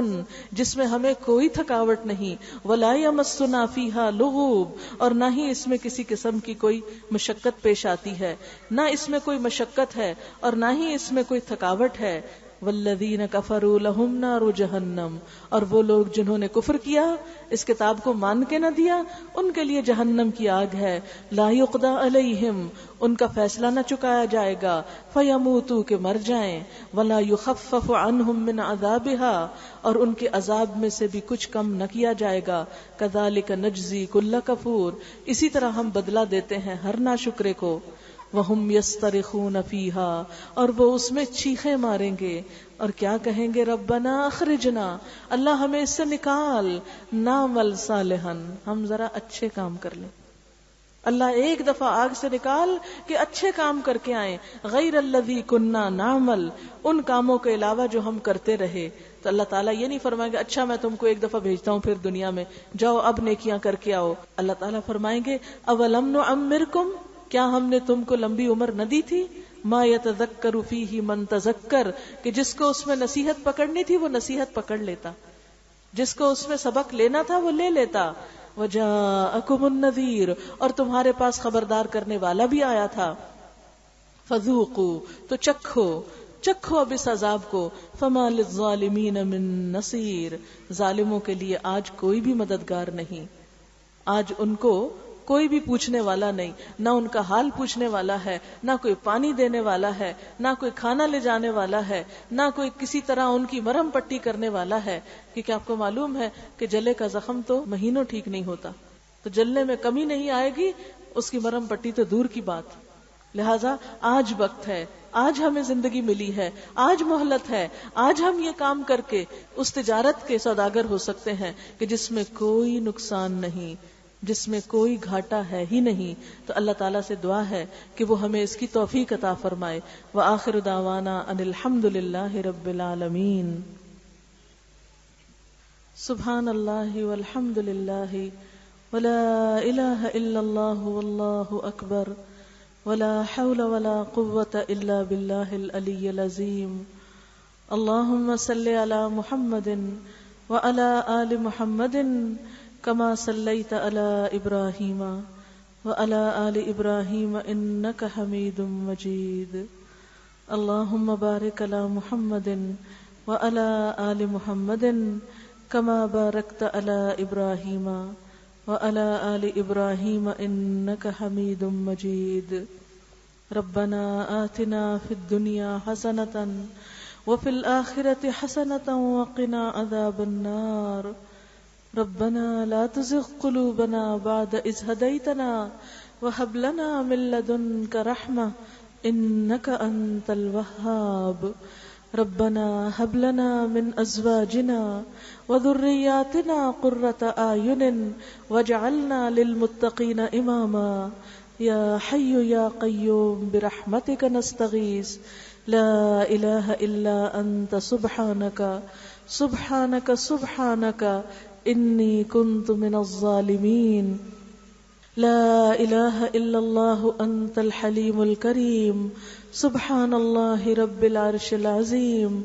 [SPEAKER 1] جس میں ہمیں کوئی تھکاوٹ نہیں، ولا یمسنا فیہا لغوب، اور نہ ہی اس میں کسی قسم کی کوئی مشقت پیش آتی ہے، نہ اس میں کوئی مشقت ہے اور نہ ہی اس میں کوئی تھکاوٹ ہے۔ والذین کفروا لہم نار جہنم، اور وہ لوگ جنہوں نے کفر کیا، اس کتاب کو مان کے نہ دیا، ان کے لیے جہنم کی آگ ہے، لا یقضی علیہم، ان کا فیصلہ نہ چکایا جائے گا، فیموتوا، کہ مر جائیں، ولا یخفف عنہم من عذابہا، اور ان کے عذاب میں سے بھی کچھ کم نہ کیا جائے گا، کذالک نجزی کل کفور، اسی طرح ہم بدلہ دیتے ہیں ہر ناشکرے کو، وَهُمْ يَسْتَرِخُونَ فِيهَا، اور وہ اس میں چیخیں ماریں گے اور کیا کہیں گے، ربنا اخرجنا، اللہ ہمیں اس سے نکال، نعمل صالحا، ہم ذرا اچھے کام کر لیں، اللہ ایک دفعہ آگ سے نکال کہ اچھے کام کر کے آئیں، غیر الذی کننا نعمل، ان کاموں کے علاوہ جو ہم کرتے رہے۔ تو اللہ تعالیٰ یہ نہیں فرمائیں گے اچھا میں تم کو ایک دفعہ بھیجتا ہوں پھر دنیا میں جاؤ اب نیکیاں کر کے آؤ، اللہ تعالیٰ فرمائیں گے اولم نعمرکم، کیا ہم نے تم کو لمبی عمر نہ دی تھی، ما یتذکر فیہ من تذکر، کہ جس کو اس میں نصیحت پکڑنی تھی وہ نصیحت پکڑ لیتا، جس کو اس میں سبق لینا تھا وہ لے لیتا، وجاءکم النذیر، اور تمہارے پاس خبردار کرنے والا بھی آیا تھا، فذوقوا، تو چکھو اب اس عذاب کو، فما للظالمین من نصیر، ظالموں کے لیے آج کوئی بھی مددگار نہیں، آج ان کو کوئی بھی پوچھنے والا نہیں، نہ ان کا حال پوچھنے والا ہے، نہ کوئی پانی دینے والا ہے، نہ کوئی کھانا لے جانے والا ہے، نہ کوئی کسی طرح ان کی مرہم پٹی کرنے والا ہے، کیونکہ آپ کو معلوم ہے کہ جلے کا زخم تو مہینوں ٹھیک نہیں ہوتا، تو جلنے میں کمی نہیں آئے گی، اس کی مرہم پٹی تو دور کی بات۔ لہٰذا آج وقت ہے، آج ہمیں زندگی ملی ہے، آج مہلت ہے، آج ہم یہ کام کر کے اس تجارت کے سوداگر ہو سکتے ہیں کہ جس میں کوئی نقصان نہیں، جس میں کوئی گھاٹا ہے ہی نہیں۔ تو اللہ تعالیٰ سے دعا ہے کہ وہ ہمیں اس کی توفیق عطا فرمائے۔ وآخر دعوانا ان الحمد للہ رب العالمین۔ سبحان اللہ والحمد للہ ولا الہ الا اللہ واللہ اکبر ولا حول ولا قوة الا باللہ العلی العظیم۔ اللہم صل علی محمد وعلی آل محمد کما صلیت علی ابراہیم وعلی آل ابراہیم انک حمید مجید۔ اللہم بارک علی محمد وعلی آل محمد کما بارکت علی ابراہیم وعلی آل ابراہیم انک حمید مجید۔ ربنا آتنا فی الدنیا حسنۃ وفی الآخرۃ حسنۃ وقنا عذاب النار۔ ربنا لا تزغ قلوبنا بعد إذ هديتنا وهب لنا من لدنك رحمة إنك أنت الوهاب۔ ربنا هب لنا من أزواجنا وذرياتنا قرة أعين واجعلنا للمتقين إماما۔ يا حي يا قيوم برحمتك نستغيث، لا إله إلا أنت سبحانك سبحانك سبحانك انی کنت من الظالمین۔ لا الہ الا اللہ انت الحلیم الکریم، سبحان اللہ رب العرش العظیم،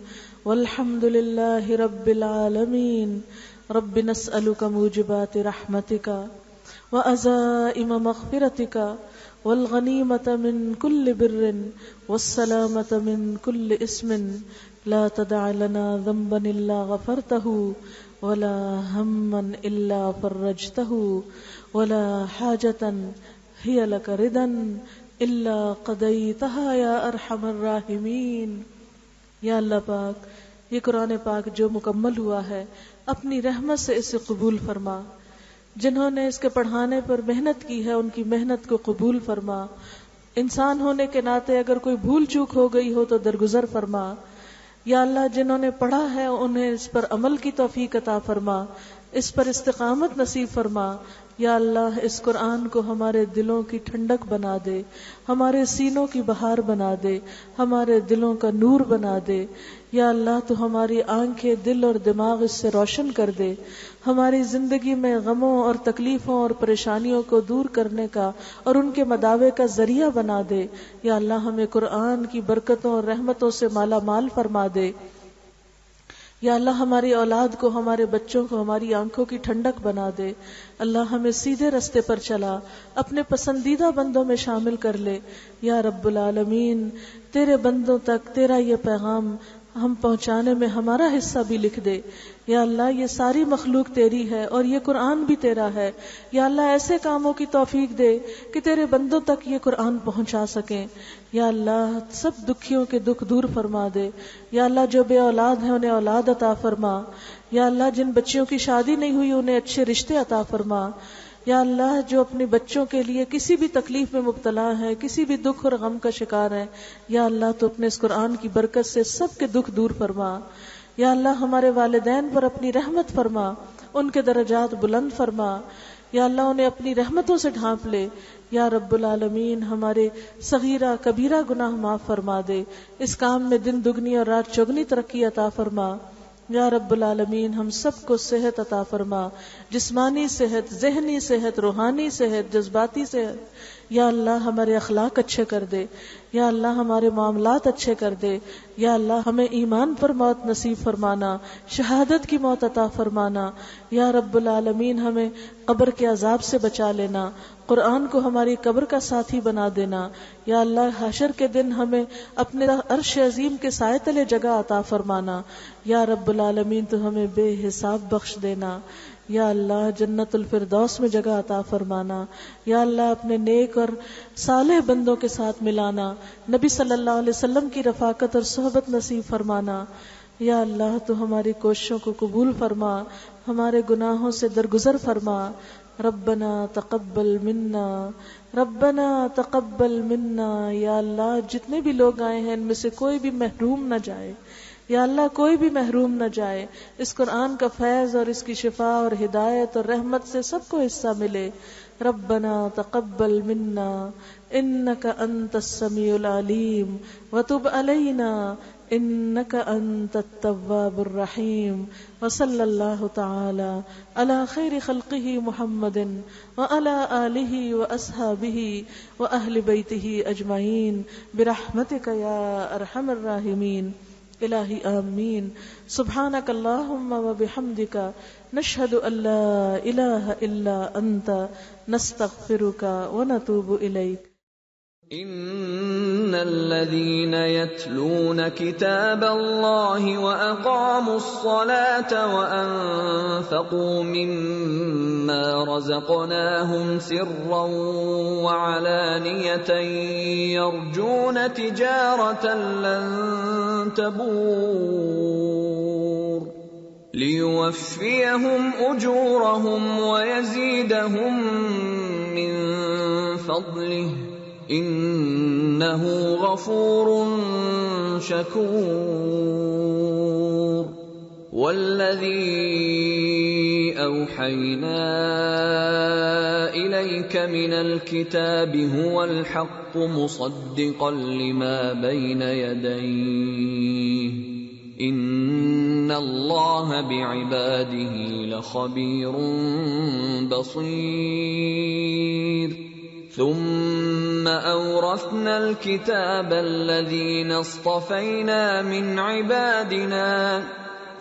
[SPEAKER 1] والحمد للہ رب العالمین۔ رب نسألک موجبات رحمتک وعزائم مغفرتک والغنیمة من كل بر والسلامة من كل اسم، لا تدع لنا ذنبا الا غفرته ولا ہما الا فرجته ولا حاجة هي لك رضا الا قضيتها يا ارحم الراحمین۔ یا اللہ پاک، یہ قرآن پاک جو مکمل ہوا ہے اپنی رحمت سے اسے قبول فرما، جنہوں نے اس کے پڑھانے پر محنت کی ہے ان کی محنت کو قبول فرما، انسان ہونے کے ناطے اگر کوئی بھول چوک ہو گئی ہو تو درگزر فرما۔ یا اللہ جنہوں نے پڑھا ہے انہیں اس پر عمل کی توفیق عطا فرما، اس پر استقامت نصیب فرما. یا اللہ اس قرآن کو ہمارے دلوں کی ٹھنڈک بنا دے، ہمارے سینوں کی بہار بنا دے، ہمارے دلوں کا نور بنا دے. یا اللہ تو ہماری آنکھیں، دل اور دماغ اس سے روشن کر دے. ہماری زندگی میں غموں اور تکلیفوں اور پریشانیوں کو دور کرنے کا اور ان کے مداوے کا ذریعہ بنا دے. یا اللہ ہمیں قرآن کی برکتوں اور رحمتوں سے مالا مال فرما دے. یا اللہ ہماری اولاد کو، ہمارے بچوں کو ہماری آنکھوں کی ٹھنڈک بنا دے. اللہ ہمیں سیدھے رستے پر چلا، اپنے پسندیدہ بندوں میں شامل کر لے. یا رب العالمین تیرے بندوں تک تیرا یہ پیغام ہم پہنچانے میں ہمارا حصہ بھی لکھ دے. یا اللہ یہ ساری مخلوق تیری ہے اور یہ قرآن بھی تیرا ہے. یا اللہ ایسے کاموں کی توفیق دے کہ تیرے بندوں تک یہ قرآن پہنچا سکیں. یا اللہ سب دکھیوں کے دکھ دور فرما دے. یا اللہ جو بے اولاد ہیں انہیں اولاد عطا فرما. یا اللہ جن بچیوں کی شادی نہیں ہوئی انہیں اچھے رشتے عطا فرما. یا اللہ جو اپنے بچوں کے لیے کسی بھی تکلیف میں مبتلا ہے، کسی بھی دکھ اور غم کا شکار ہے، یا اللہ تو اپنے اس قرآن کی برکت سے سب کے دکھ دور فرما. یا اللہ ہمارے والدین پر اپنی رحمت فرما، ان کے درجات بلند فرما. یا اللہ انہیں اپنی رحمتوں سے ڈھانپ لے. یا رب العالمین ہمارے صغیرہ کبیرہ گناہ معاف فرما دے. اس کام میں دن دگنی اور رات چوگنی ترقی عطا فرما. یا رب العالمین ہم سب کو صحت عطا فرما، جسمانی صحت، ذہنی صحت، روحانی صحت، جذباتی صحت. یا اللہ ہمارے اخلاق اچھے کر دے. یا اللہ ہمارے معاملات اچھے کر دے. یا اللہ ہمیں ایمان پر موت نصیب فرمانا، شہادت کی موت عطا فرمانا. یا رب العالمین ہمیں قبر کے عذاب سے بچا لینا، قرآن کو ہماری قبر کا ساتھی بنا دینا. یا اللہ حشر کے دن ہمیں اپنے عرش عظیم کے سائے تلے جگہ عطا فرمانا. یا رب العالمین تو ہمیں بے حساب بخش دینا. یا اللہ جنت الفردوس میں جگہ عطا فرمانا. یا اللہ اپنے نیک اور صالح بندوں کے ساتھ ملانا، نبی صلی اللہ علیہ وسلم کی رفاقت اور صحبت نصیب فرمانا. یا اللہ تو ہماری کوششوں کو قبول فرما، ہمارے گناہوں سے درگزر فرما. ربنا تقبل منا، ربنا تقبل منا. یا اللہ جتنے بھی لوگ آئے ہیں ان میں سے کوئی بھی محروم نہ جائے. یا اللہ کوئی بھی محروم نہ جائے. اس قرآن کا فیض اور اس کی شفا اور ہدایت اور رحمت سے سب کو حصہ ملے. ربنا تقبل منا انک انت السمیع العلیم وتب علینا انک انت التواب الرحیم. وصلی اللہ تعالی علی خیر خلقہ محمد وعلی آلہ واصحابہ واہل بیتہ اجمعین برحمتک یا ارحم الراحمین. الہی آمین. سبحانک اللہم وبحمدک نشہد ان لا الہ الا انت نستغفرک ونتوب الیک.
[SPEAKER 2] ان الذين يتلون كتاب الله واقاموا الصلاه وانفقوا مما رزقناهم سرا وعلانيه يرجون تجاره لن تبور ليوفيهم اجورهم ويزيدهم من فضله انه غفور شكور. والذي اوحينا اليك من الكتاب هو الحق مصدقا لما بين يديه ان الله بعباده لخبير بصير. ثم أورثنا الكتاب الذين اصطفينا من عبادنا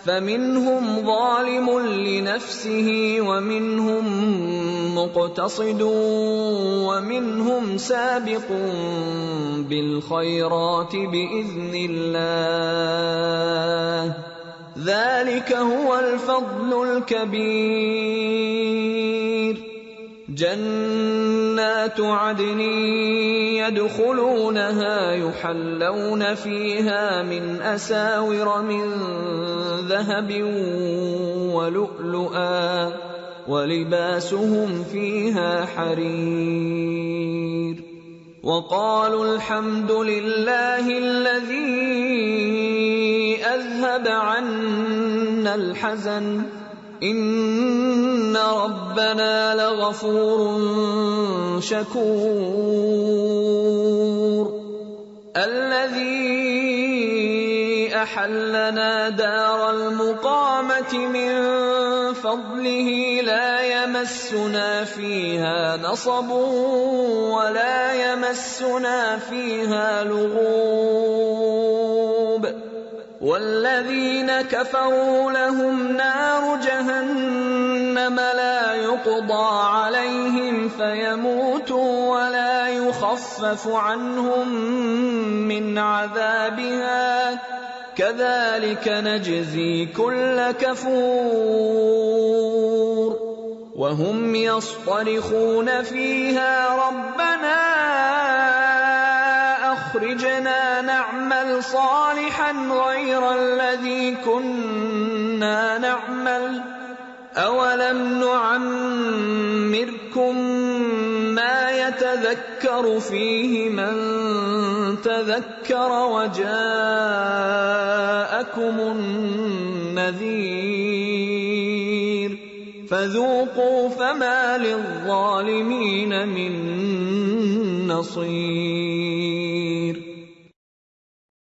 [SPEAKER 2] فمنهم ظالم لنفسه ومنهم مقتصد ومنهم سابق بالخيرات بإذن الله ذلك هو الفضل الكبير. جنات عدن يدخلونها يحلون فيها من أساور من ذهب ولؤلؤا ولباسهم فيها حرير. وقالوا الحمد لله الذي أذهب عنا الحزن إن ربنا لغفور شكور الذي أحلنا دار المقامة من فضله لا يمسنا فيها نصب ولا يمسنا فيها لغوب والذين كفروا لهم نار جهنم لا يقضى عليهم فيموتوا ولا يخفف عنهم من عذابها كذلك نجزي كل كفور وهم يصطرخون فيها ربنا أخرجنا نعمل صالحا غير الذي كنا نعمل أولم نعمركم ما يتذكر فيه من تذكر وجاءكم النذير فذوقوا فما للظالمين من نصير